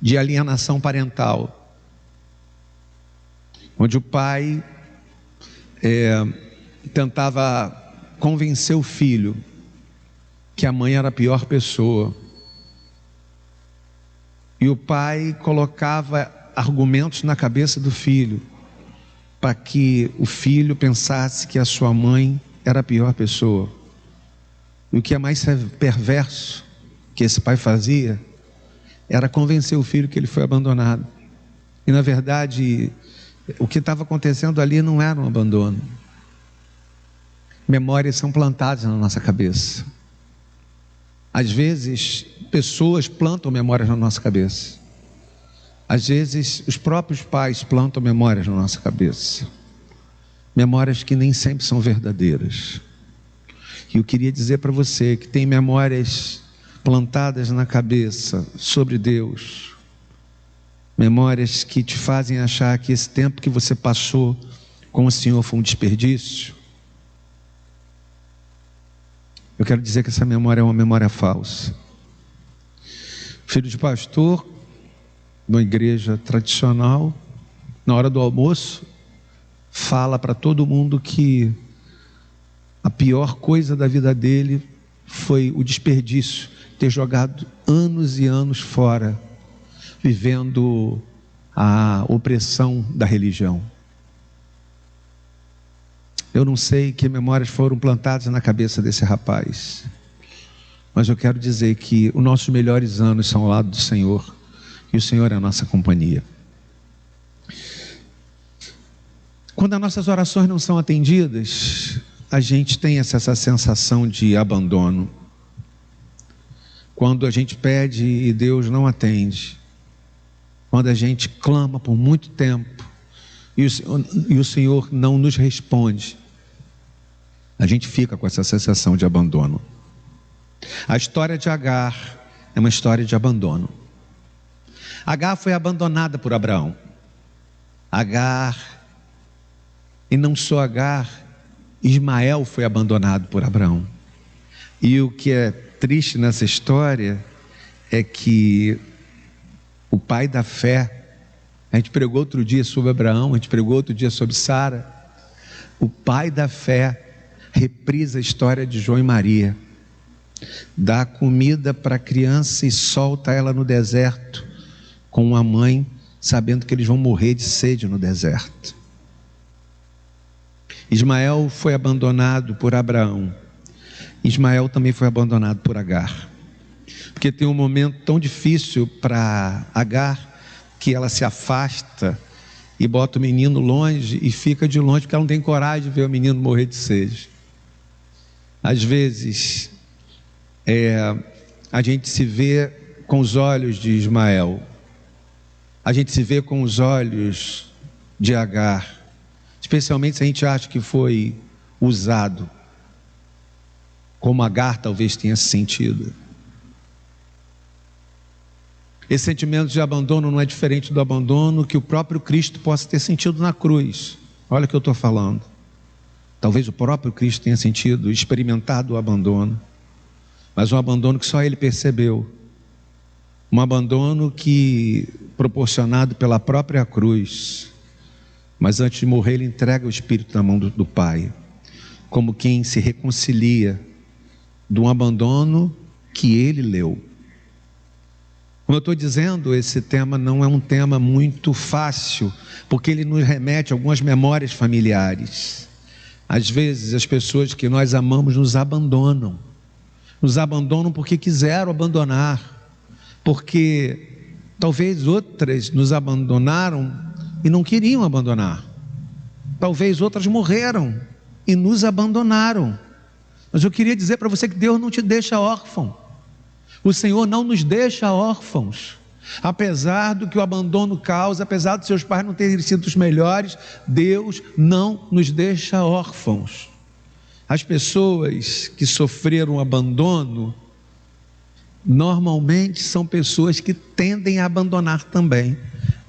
de alienação parental, onde o pai tentava convencer o filho que a mãe era a pior pessoa, e o pai colocava argumentos na cabeça do filho para que o filho pensasse que a sua mãe era a pior pessoa. E o que é mais perverso que esse pai fazia era convencer o filho que ele foi abandonado. E na verdade, o que estava acontecendo ali não era um abandono. Memórias são plantadas na nossa cabeça. Às vezes, pessoas plantam memórias na nossa cabeça. Às vezes, os próprios pais plantam memórias na nossa cabeça. Memórias que nem sempre são verdadeiras. E eu queria dizer para você que tem memórias plantadas na cabeça sobre Deus, memórias que te fazem achar que esse tempo que você passou com o Senhor foi um desperdício. Eu quero dizer que essa memória é uma memória falsa. Filho de pastor, numa igreja tradicional, na hora do almoço, fala para todo mundo que a pior coisa da vida dele foi o desperdício, ter jogado anos e anos fora, vivendo a opressão da religião. Eu não sei que memórias foram plantadas na cabeça desse rapaz, mas eu quero dizer que os nossos melhores anos são ao lado do Senhor, e o Senhor é a nossa companhia. Quando as nossas orações não são atendidas, a gente tem essa sensação de abandono. Quando a gente pede e Deus não atende, quando a gente clama por muito tempo e o Senhor não nos responde, a gente fica com essa sensação de abandono. A história de Agar é uma história de abandono. Agar foi abandonada por Abraão. Agar, e não só Agar, Ismael foi abandonado por Abraão. E o que é triste nessa história é que o pai da fé, a gente pregou outro dia sobre Abraão, a gente pregou outro dia sobre Sara. O pai da fé reprisa a história de João e Maria. dá comida para a criança e solta ela no deserto com uma mãe, sabendo que eles vão morrer de sede no deserto. Ismael foi abandonado por Abraão. Ismael também foi abandonado por Agar. Porque tem um momento tão difícil para Agar, que ela se afasta e bota o menino longe e fica de longe, porque ela não tem coragem de ver o menino morrer de sede. Às vezes, a gente se vê com os olhos de Ismael, a gente se vê com os olhos de Agar, especialmente se a gente acha que foi usado, como Agar talvez tenha se sentido. Esse sentimento de abandono não é diferente do abandono que o próprio Cristo possa ter sentido na cruz. Olha o que eu estou falando. Talvez o próprio Cristo tenha sentido, experimentado o abandono, mas um abandono que só ele percebeu. Um abandono que, proporcionado pela própria cruz, mas antes de morrer ele entrega o Espírito na mão do Pai, como quem se reconcilia de um abandono que ele leu. Como eu estou dizendo, esse tema não é um tema muito fácil, porque ele nos remete a algumas memórias familiares. Às vezes as pessoas que nós amamos nos abandonam porque quiseram abandonar, porque talvez outras nos abandonaram e não queriam abandonar, talvez outras morreram e nos abandonaram. Mas eu queria dizer para você que Deus não te deixa órfão. O Senhor não nos deixa órfãos. Apesar do que o abandono causa, apesar dos seus pais não terem sido os melhores, Deus não nos deixa órfãos. As pessoas que sofreram abandono, normalmente são pessoas que tendem a abandonar também.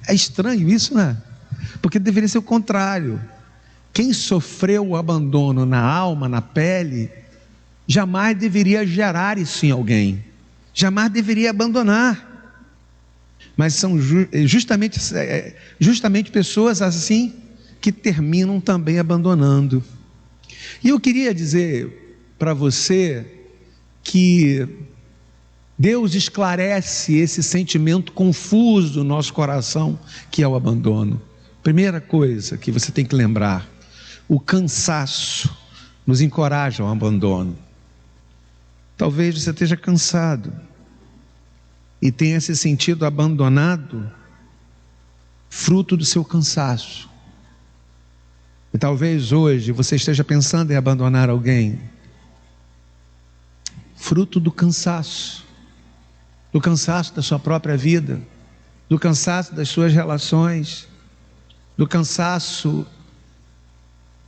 É estranho isso, né? Porque deveria ser o contrário. Quem sofreu o abandono na alma, na pele, jamais deveria gerar isso em alguém. Jamais deveria abandonar. Mas são justamente pessoas assim que terminam também abandonando. E eu queria dizer para você que Deus esclarece esse sentimento confuso no nosso coração, que é o abandono. Primeira coisa que você tem que lembrar: o cansaço nos encoraja ao abandono. Talvez você esteja cansado e tenha se sentido abandonado, fruto do seu cansaço. E talvez hoje você esteja pensando em abandonar alguém, fruto do cansaço da sua própria vida, do cansaço das suas relações, do cansaço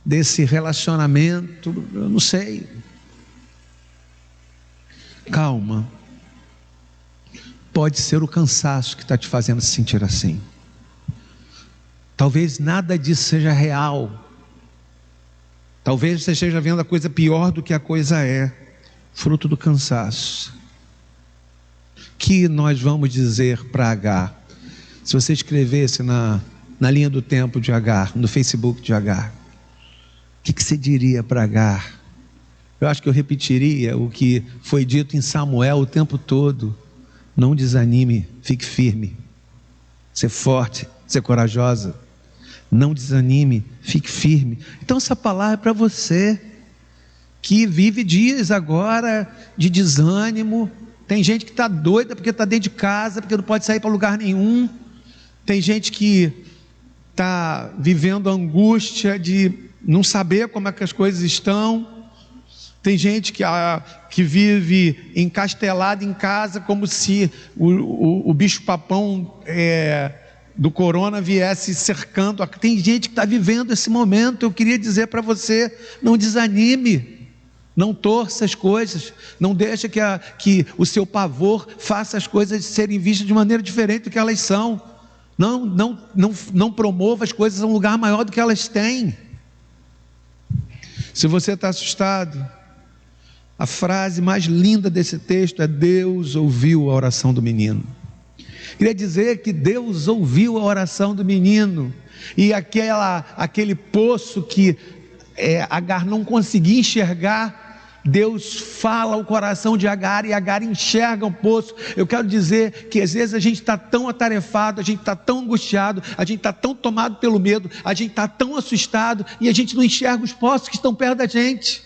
desse relacionamento, eu não sei. Calma. Pode ser o cansaço que está te fazendo se sentir assim. Talvez nada disso seja real. Talvez você esteja vendo a coisa pior do que a coisa é, fruto do cansaço. Que nós vamos dizer para Agar? Se você escrevesse na linha do tempo de Agar, no Facebook de Agar, o que você diria para Agar? Eu acho que eu repetiria o que foi dito em Samuel o tempo todo: não desanime, fique firme, ser forte, ser corajosa. Não desanime, fique firme. Então essa palavra é para você que vive dias agora de desânimo. Tem gente que está doida porque está dentro de casa, porque não pode sair para lugar nenhum. Tem gente que está vivendo a angústia de não saber como é que as coisas estão. Tem gente que vive encastelado em casa, como se o bicho-papão do corona viesse cercando. Tem gente que está vivendo esse momento. Eu queria dizer para você: não desanime, não torça as coisas, não deixe que o seu pavor faça as coisas serem vistas de maneira diferente do que elas são. Não promova as coisas a um lugar maior do que elas têm. Se você está assustado, a frase mais linda desse texto é: Deus ouviu a oração do menino. Queria dizer que Deus ouviu a oração do menino, e aquele poço que Agar não conseguia enxergar, Deus fala ao coração de Agar e Agar enxerga um poço. Eu quero dizer que às vezes a gente está tão atarefado, a gente está tão angustiado, a gente está tão tomado pelo medo, a gente está tão assustado e a gente não enxerga os poços que estão perto da gente.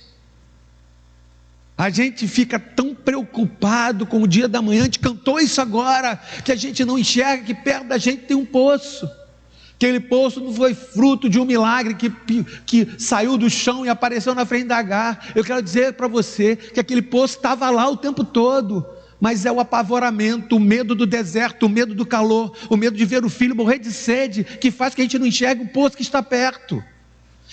A gente fica tão preocupado com o dia da manhã, a gente cantou isso agora, que a gente não enxerga que perto da gente tem um poço. Aquele poço não foi fruto de um milagre que saiu do chão e apareceu na frente da Agar. Eu quero dizer para você que aquele poço estava lá o tempo todo, mas é o apavoramento, o medo do deserto, o medo do calor, o medo de ver o filho morrer de sede, que faz que a gente não enxergue o poço que está perto.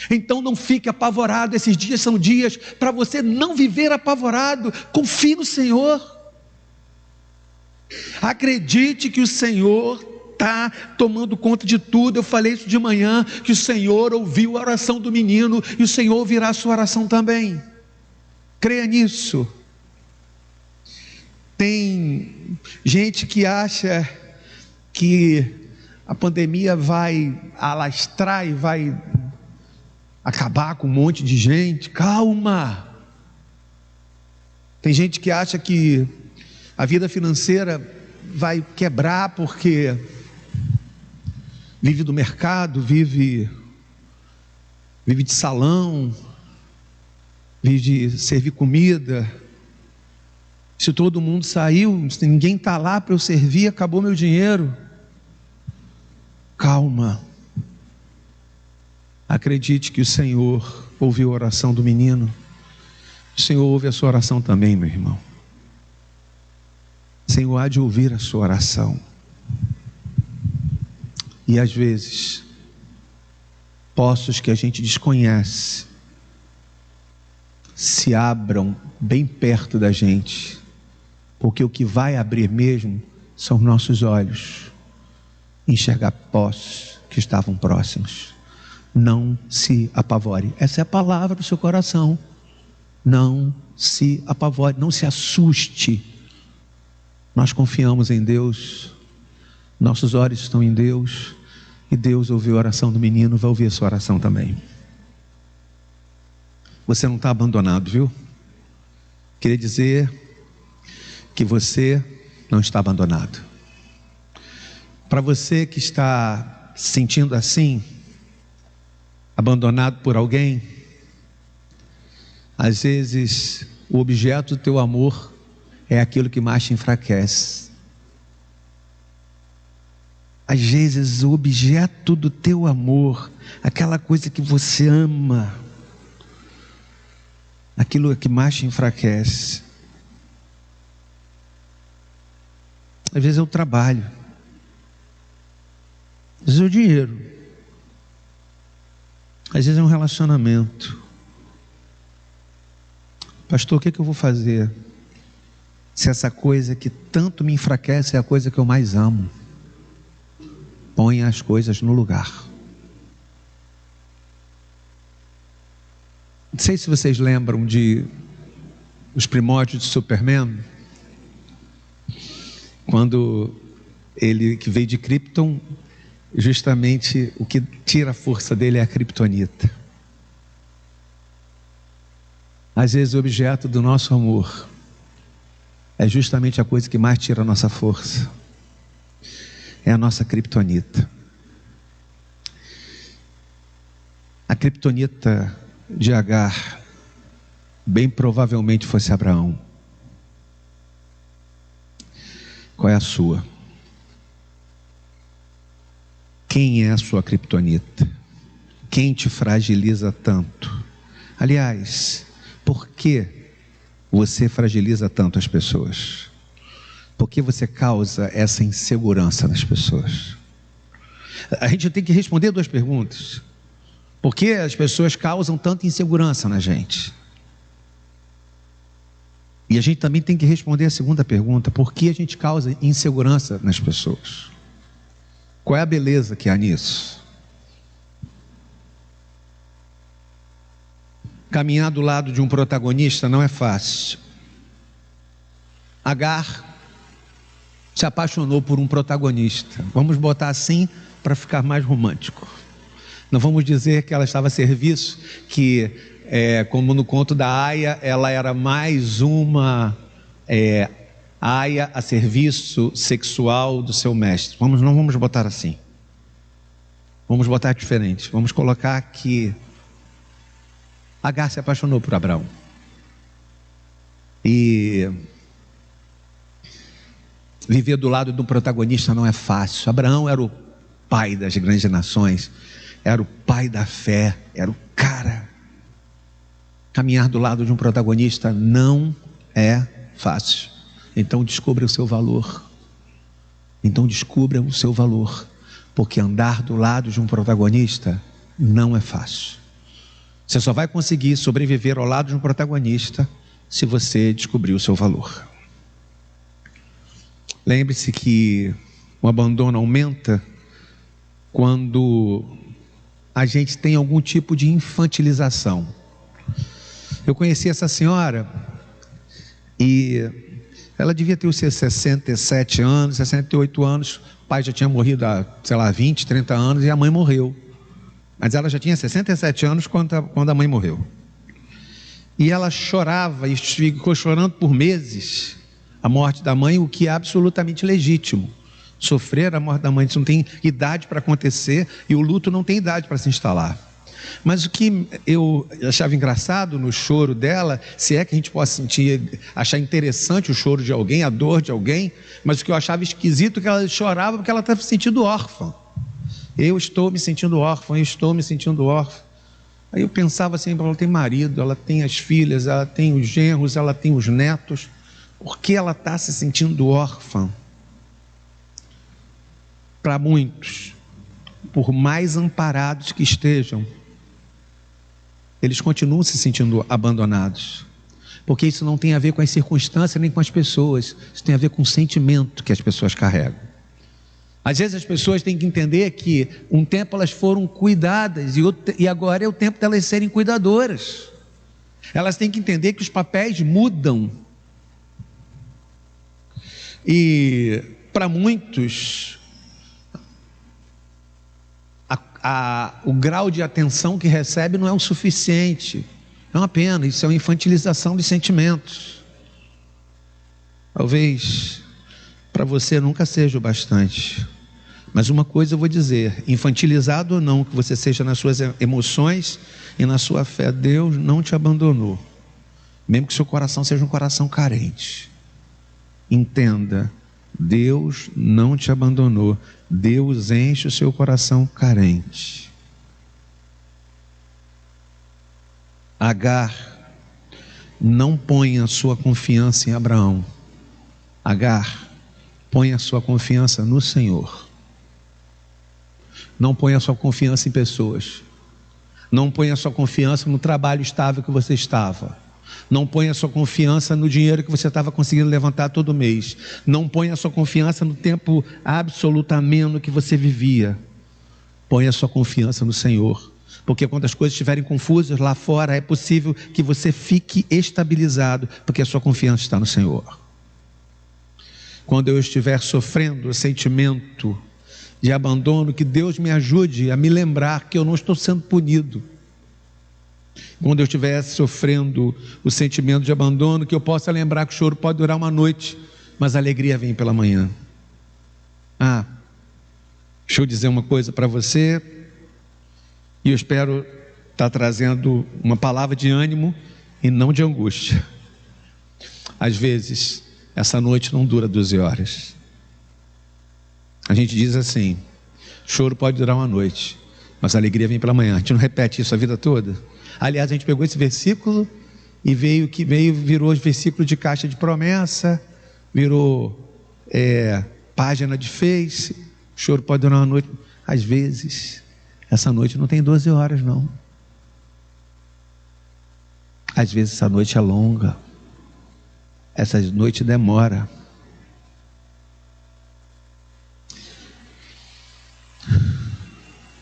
Então não fique apavorado, esses dias são dias para você não viver apavorado. Confie no Senhor, acredite que o Senhor está tomando conta de tudo. Eu falei isso de manhã, que o Senhor ouviu a oração do menino e o Senhor ouvirá a sua oração também. Creia nisso. Tem gente que acha que a pandemia vai alastrar e vai acabar com um monte de gente. Calma. Tem gente que acha que a vida financeira vai quebrar porque vive do mercado, vive de salão, vive de servir comida. Se todo mundo saiu, se ninguém está lá para eu servir, acabou meu dinheiro. Calma. Acredite que o Senhor ouviu a oração do menino. O Senhor ouve a sua oração também, meu irmão. O Senhor há de ouvir a sua oração. E às vezes, poços que a gente desconhece se abram bem perto da gente, porque o que vai abrir mesmo são nossos olhos, enxergar poços que estavam próximos. Não se apavore. Essa é a palavra do seu coração. Não se apavore, não se assuste. Nós confiamos em Deus, nossos olhos estão em Deus, e Deus ouviu a oração do menino, vai ouvir a sua oração também. Você não está abandonado, viu? Queria dizer que você não está abandonado. Para você que está se sentindo assim, abandonado por alguém, às vezes o objeto do teu amor é aquilo que mais te enfraquece. Às vezes o objeto do teu amor, aquela coisa que você ama, aquilo que mais te enfraquece. Às vezes é o trabalho, às vezes é o dinheiro, às vezes é um relacionamento. Pastor, o que eu vou fazer se essa coisa que tanto me enfraquece é a coisa que eu mais amo? Ponha as coisas no lugar. Não sei se vocês lembram de os primórdios de Superman, quando ele que veio de Krypton, justamente o que tira a força dele é a kryptonita. Às vezes o objeto do nosso amor é justamente a coisa que mais tira a nossa força. É a nossa kryptonita. A kryptonita de Agar bem provavelmente fosse Abraão. Qual é a sua? Quem é a sua kryptonita? Quem te fragiliza tanto? Aliás, por que você fragiliza tanto as pessoas? Por que você causa essa insegurança nas pessoas? A gente tem que responder duas perguntas. Por que as pessoas causam tanta insegurança na gente? E a gente também tem que responder a segunda pergunta: por que a gente causa insegurança nas pessoas? Qual é a beleza que há nisso? Caminhar do lado de um protagonista não é fácil. Agar se apaixonou por um protagonista. Vamos botar assim para ficar mais romântico. Não vamos dizer que ela estava a serviço, que como no conto da aia, ela era mais uma aia a serviço sexual do seu mestre. Não vamos botar assim. Vamos botar diferente. Vamos colocar que Agar se apaixonou por Abraão. E viver do lado do protagonista não é fácil. Abraão era o pai das grandes nações, era o pai da fé, era o cara. Caminhar do lado de um protagonista não é fácil. Então descubra o seu valor. Porque andar do lado de um protagonista não é fácil. Você só vai conseguir sobreviver ao lado de um protagonista se você descobrir o seu valor. Lembre-se que o abandono aumenta quando a gente tem algum tipo de infantilização. Eu conheci essa senhora e ela devia ter os seus 67 anos, 68 anos. O pai já tinha morrido há, 20, 30 anos e a mãe morreu. Mas ela já tinha 67 anos quando a mãe morreu. E ela chorava e ficou chorando por meses a morte da mãe, o que é absolutamente legítimo. Sofrer a morte da mãe, isso não tem idade para acontecer e o luto não tem idade para se instalar. Mas o que eu achava engraçado no choro dela, se é que a gente pode achar interessante o choro de alguém, a dor de alguém, mas o que eu achava esquisito é que ela chorava porque ela estava se sentindo órfã. Eu estou me sentindo órfã. Aí eu pensava assim, ela tem marido, ela tem as filhas, ela tem os genros, ela tem os netos. Por que ela está se sentindo órfã? Para muitos, por mais amparados que estejam, eles continuam se sentindo abandonados. Porque isso não tem a ver com as circunstâncias nem com as pessoas. Isso tem a ver com o sentimento que as pessoas carregam. Às vezes as pessoas têm que entender que um tempo elas foram cuidadas e agora é o tempo delas serem cuidadoras. Elas têm que entender que os papéis mudam. E para muitos, o grau de atenção que recebe não é o suficiente. É uma pena, isso é uma infantilização dos sentimentos. Talvez para você nunca seja o bastante. Mas uma coisa eu vou dizer, infantilizado ou não que você seja nas suas emoções e na sua fé, Deus não te abandonou. Mesmo que seu coração seja um coração carente. Entenda, Deus não te abandonou. Deus enche o seu coração carente. Agar, não ponha a sua confiança em Abraão. Agar, ponha a sua confiança no Senhor. Não ponha a sua confiança em pessoas. Não ponha a sua confiança no trabalho estável que você estava. Não ponha a sua confiança no dinheiro que você estava conseguindo levantar todo mês. Não ponha a sua confiança no tempo absoluto ameno que você vivia. Ponha a sua confiança no Senhor. Porque quando as coisas estiverem confusas lá fora, é possível que você fique estabilizado, porque a sua confiança está no Senhor. Quando eu estiver sofrendo o sentimento de abandono, que Deus me ajude a me lembrar que eu não estou sendo punido. Quando eu estiver sofrendo o sentimento de abandono, que eu possa lembrar que o choro pode durar uma noite, mas a alegria vem pela manhã. Deixa eu dizer uma coisa para você, e eu espero estar trazendo uma palavra de ânimo e não de angústia. Às vezes, essa noite não dura 12 horas. A gente diz assim, choro pode durar uma noite, mas a alegria vem pela manhã. A gente não repete isso a vida toda? Aliás, a gente pegou esse versículo e virou versículo de caixa de promessa, virou página de Face. Choro pode durar uma noite. Às vezes, essa noite não tem 12 horas, não. Às vezes essa noite é longa. Essa noite demora.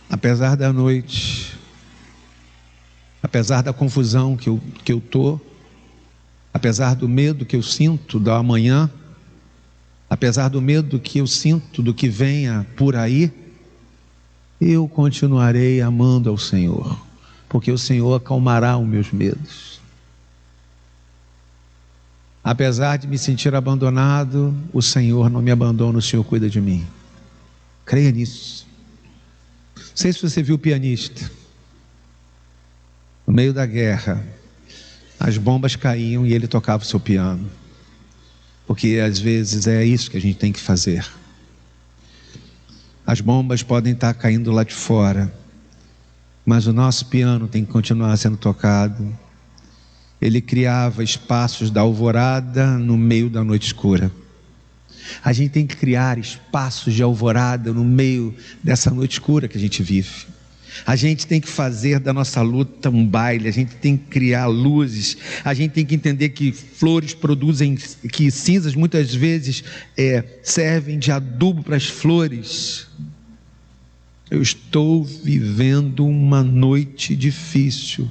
Apesar da noite, apesar da confusão que eu estou, apesar do medo que eu sinto da amanhã, apesar do medo que eu sinto do que venha por aí, eu continuarei amando ao Senhor, porque o Senhor acalmará os meus medos. Apesar de me sentir abandonado, o Senhor não me abandona, o Senhor cuida de mim. Creia nisso. Não sei se você viu o pianista. No meio da guerra, as bombas caíam e ele tocava o seu piano. Porque às vezes é isso que a gente tem que fazer. As bombas podem estar caindo lá de fora, mas o nosso piano tem que continuar sendo tocado. Ele criava espaços da alvorada no meio da noite escura. A gente tem que criar espaços de alvorada no meio dessa noite escura que a gente vive. A gente tem que fazer da nossa luta um baile, a gente tem que criar luzes, a gente tem que entender que flores produzem, que cinzas muitas vezes servem de adubo para as flores. Eu estou vivendo uma noite difícil,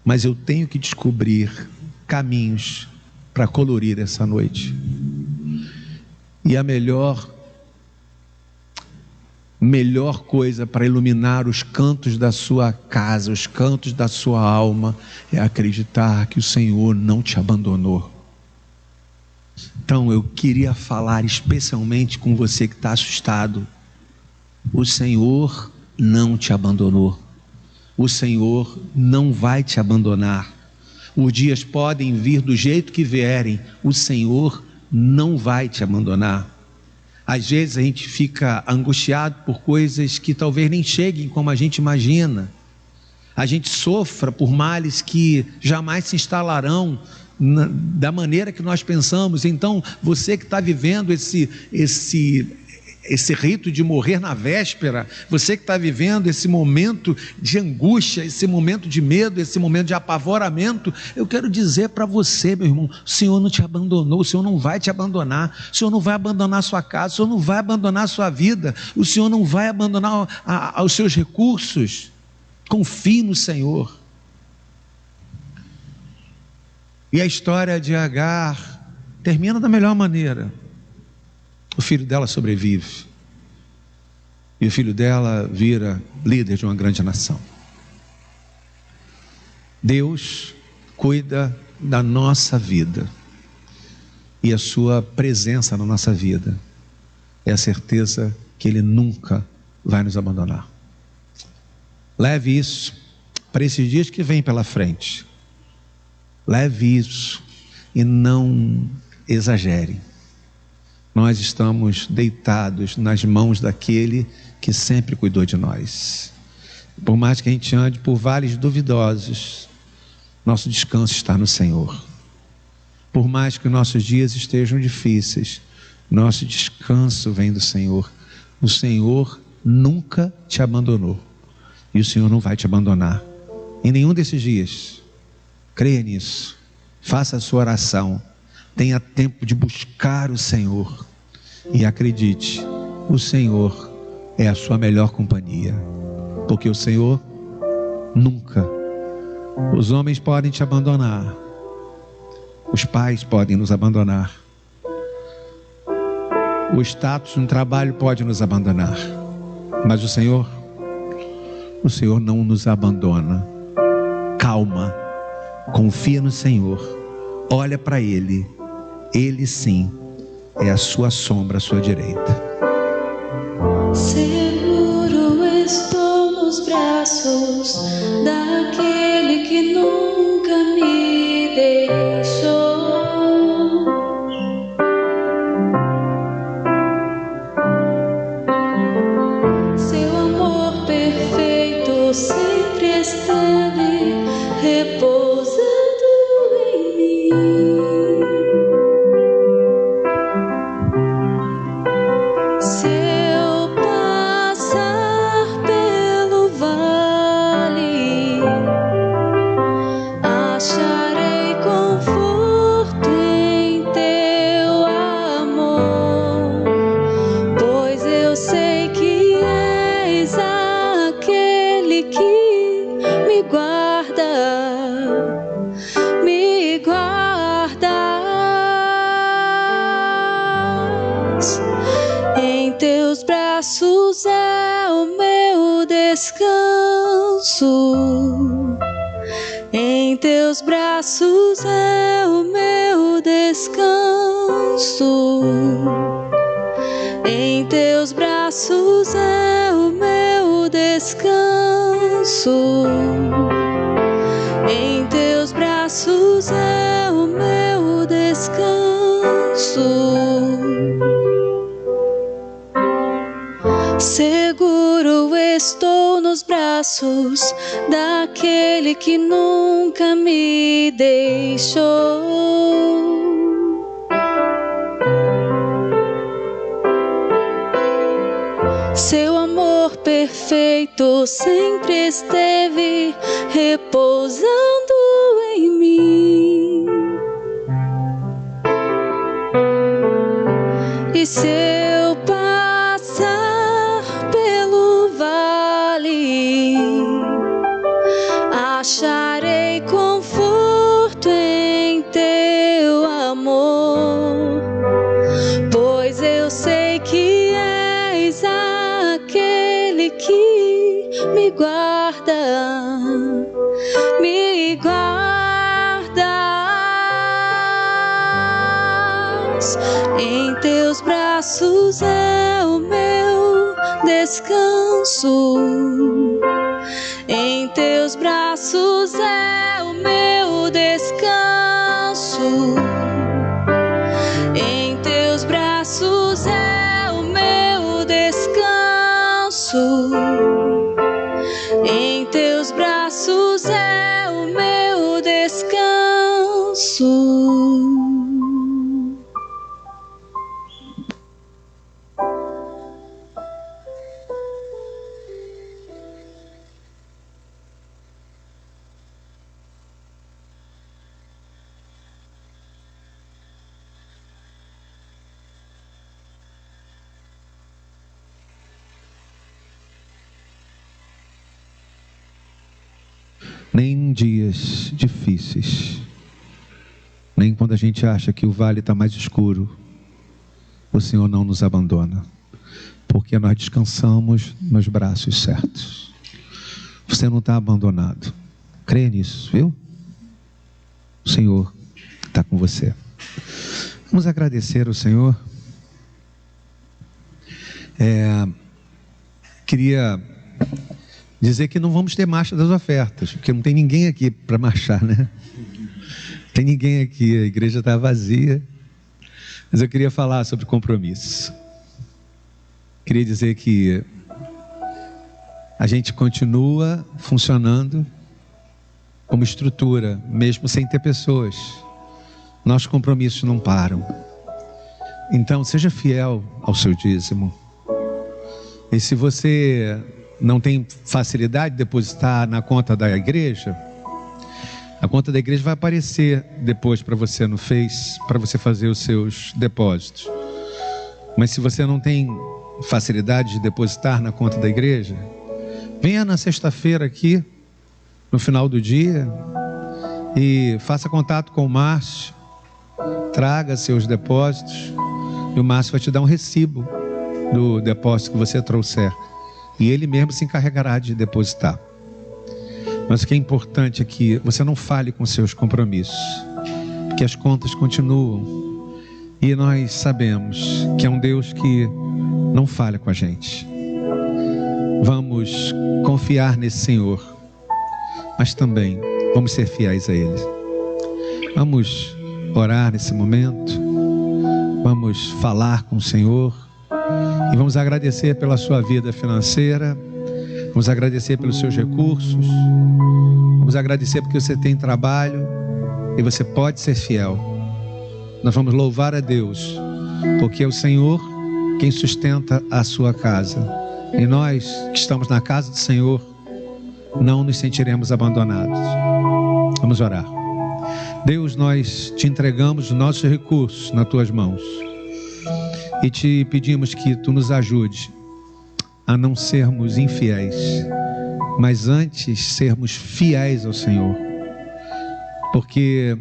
mas eu tenho que descobrir caminhos para colorir essa noite. E a melhor coisa para iluminar os cantos da sua casa, os cantos da sua alma, é acreditar que o Senhor não te abandonou. Então eu queria falar especialmente com você que está assustado. O Senhor não te abandonou. O Senhor não vai te abandonar. Os dias podem vir do jeito que vierem, o Senhor não vai te abandonar. Às vezes a gente fica angustiado por coisas que talvez nem cheguem como a gente imagina. A gente sofra por males que jamais se instalarão da maneira que nós pensamos. Então, você que está vivendo esse rito de morrer na véspera, você que está vivendo esse momento de angústia, esse momento de medo, esse momento de apavoramento, eu quero dizer para você, meu irmão, o Senhor não te abandonou, o Senhor não vai te abandonar, o Senhor não vai abandonar a sua casa, o Senhor não vai abandonar a sua vida, o Senhor não vai abandonar os seus recursos. Confie no Senhor. E a história de Agar termina da melhor maneira. O filho dela sobrevive. E o filho dela vira líder de uma grande nação. Deus cuida da nossa vida. E a sua presença na nossa vida é a certeza que Ele nunca vai nos abandonar. Leve isso para esses dias que vêm pela frente. Leve isso e não exagere. Nós estamos deitados nas mãos daquele que sempre cuidou de nós. Por mais que a gente ande por vales duvidosos, nosso descanso está no Senhor. Por mais que nossos dias estejam difíceis, nosso descanso vem do Senhor. O Senhor nunca te abandonou. E o Senhor não vai te abandonar em nenhum desses dias. Creia nisso. Faça a sua oração. Tenha tempo de buscar o Senhor. E acredite, o Senhor é a sua melhor companhia. Porque o Senhor nunca. Os homens podem te abandonar. Os pais podem nos abandonar. O status no trabalho pode nos abandonar. Mas o Senhor não nos abandona. Calma. Confia no Senhor. Olha para Ele. Ele sim é a sua sombra à sua direita. Seguro estou nos braços daquele que nunca me deixou. Seu amor perfeito sempre esteve repousando em mim. Se eu passar pelo vale, acharei conforto em teu amor, pois eu sei que és aquele que me guarda, me guardas. Em teus braços é o meu descanso. Em teus braços é o meu descanso. Em teus braços é o meu descanso. Em teus braços é o meu descanso. Seguro estou nos braços daquele que nunca me deixou. Seu amor perfeito sempre esteve repousando em mim. E se eu passar pelo vale, acharei conforto em teu amor, pois eu sei que és aquele que me guarda, me guardas. Em teus braços é o meu descanso. Em teus braços é o meu descanso. Em teus braços é o meu descanso. Em teus braços é o meu descanso. Nem em dias difíceis, nem quando a gente acha que o vale está mais escuro, o Senhor não nos abandona, porque nós descansamos nos braços certos. Você não está abandonado. Creia nisso, viu? O Senhor está com você. Vamos agradecer ao Senhor. Queria dizer que não vamos ter marcha das ofertas, porque não tem ninguém aqui para marchar, né? Tem ninguém aqui, a igreja está vazia. Mas eu queria falar sobre compromisso. Queria dizer que a gente continua funcionando como estrutura, mesmo sem ter pessoas. Nossos compromissos não param. Então, seja fiel ao seu dízimo. E se você não tem facilidade de depositar na conta da igreja, a conta da igreja vai aparecer depois para você no Face, para você fazer os seus depósitos. Mas se você não tem facilidade de depositar na conta da igreja, venha na sexta-feira aqui, no final do dia, e faça contato com o Márcio, traga seus depósitos, e o Márcio vai te dar um recibo do depósito que você trouxer. E ele mesmo se encarregará de depositar. Mas o que é importante é que você não fale com seus compromissos, porque as contas continuam. E nós sabemos que é um Deus que não falha com a gente. Vamos confiar nesse Senhor, mas também vamos ser fiéis a Ele. Vamos orar nesse momento, vamos falar com o Senhor. E vamos agradecer pela sua vida financeira, vamos agradecer pelos seus recursos, vamos agradecer porque você tem trabalho e você pode ser fiel. Nós vamos louvar a Deus, porque é o Senhor quem sustenta a sua casa. E nós que estamos na casa do Senhor, não nos sentiremos abandonados. Vamos orar. Deus, nós te entregamos os nossos recursos nas tuas mãos. E te pedimos que tu nos ajude a não sermos infiéis, mas antes sermos fiéis ao Senhor. Porque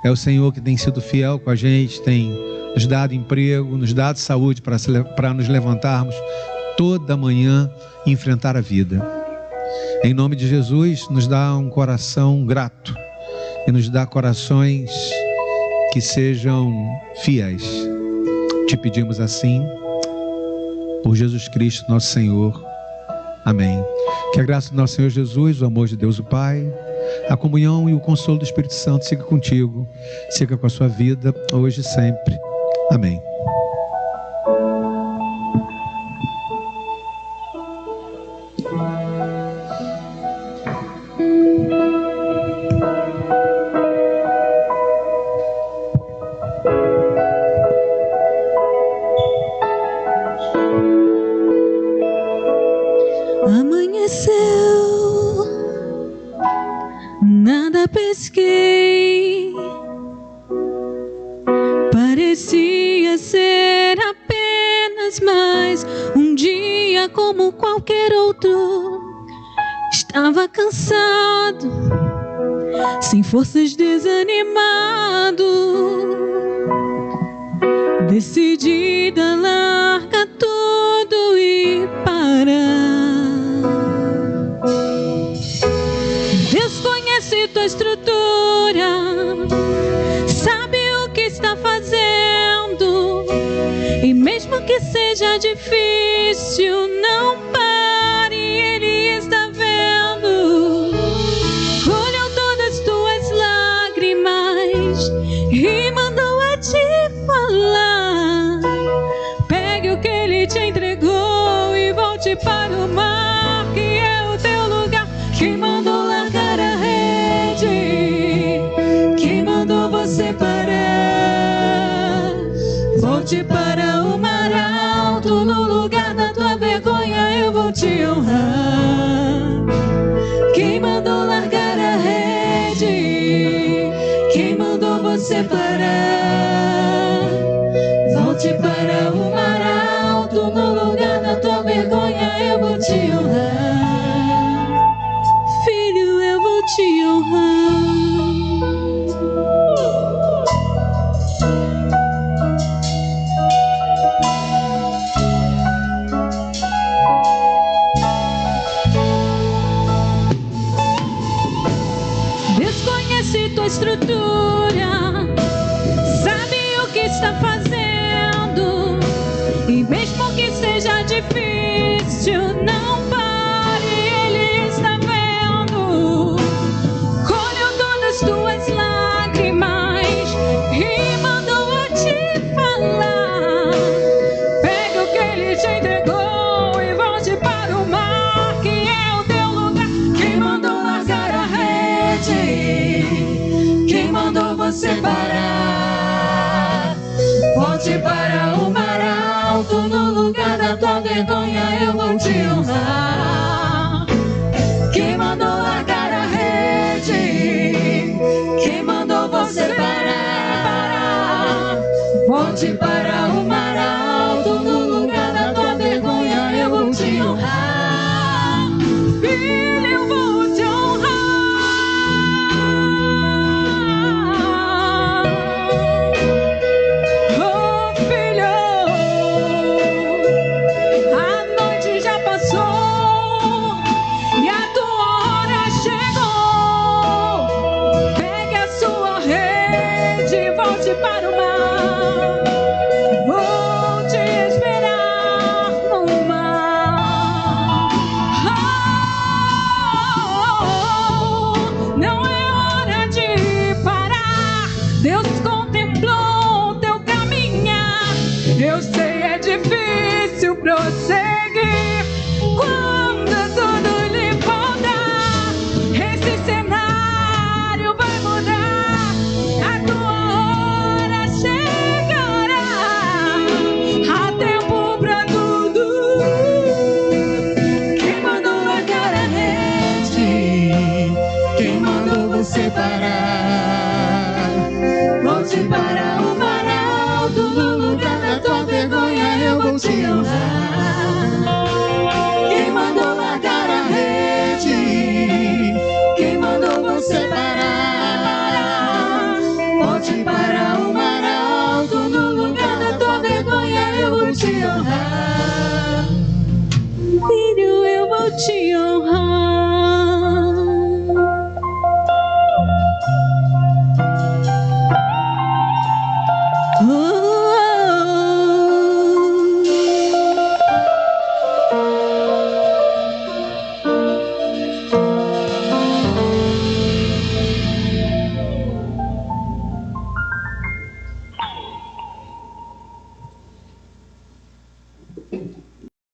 é o Senhor que tem sido fiel com a gente, tem nos dado emprego, nos dado saúde para nos levantarmos toda manhã e enfrentar a vida. Em nome de Jesus, nos dá um coração grato e nos dá corações que sejam fiéis. Te pedimos assim, por Jesus Cristo, nosso Senhor. Amém. Que a graça do nosso Senhor Jesus, o amor de Deus o Pai, a comunhão e o consolo do Espírito Santo siga contigo, siga com a sua vida, hoje e sempre. Amém. Amanheceu, nada pesquei, parecia ser apenas mais um dia como qualquer outro. Estava cansado, sem forças, desanimado, decidida a largar tudo e parar. Deus conhece tua estrutura, sabe o que está fazendo, e mesmo que seja difícil, não pare, Ele está vendo. Colheu todas tuas lágrimas e mandou a te falar. Pegue o que Ele te entregou e volte para o mar, que é o teu lugar. Quem mandou largar a rede? Quem mandou você parar? Volte para o mar alto, no lugar da tua vergonha eu vou te honrar. Quem mandou largar a rede? Quem mandou você parar? Volte para o mar alto, no lugar da tua vergonha eu vou te honrar. Filho, eu vou te honrar. Deus conhece tua estrutura, sabe o que está fazendo, e mesmo que seja difícil, não pare, Ele está vendo. Colheu todas tuas lágrimas e mandou a te falar. Pega o que Ele te entregou e volte para o mar, que é o teu lugar. Quem mandou largar a rede? Quem mandou você parar? Volte para o mar alto, no lugar da tua vergonha eu vou te honrar. Quem mandou largar a rede? Quem mandou você parar? Volte para o mar alto, no lugar da tua vergonha eu vou te honrar. Filho, eu vou te honrar. Oh, filho, a noite já passou e a tua hora chegou. Pegue a sua rede e volte para o mar. Vou te esperar no mar. Não é hora de parar. Deus contemplou teu caminhar. Eu sei, é difícil prosseguir quando tudo lhe faltar. Esse cenário vai mudar, a tua hora chegará. Há tempo pra tudo. Quem mandou largar a rede? Quem mandou você parar? Volte para o mar alto, no lugar da tua vergonha eu vou te honrar. Quem mandou largar a rede? Quem mandou você parar? Volte para o mar alto, no lugar da tua vergonha eu vou te honrar. Filho, eu vou te honrar.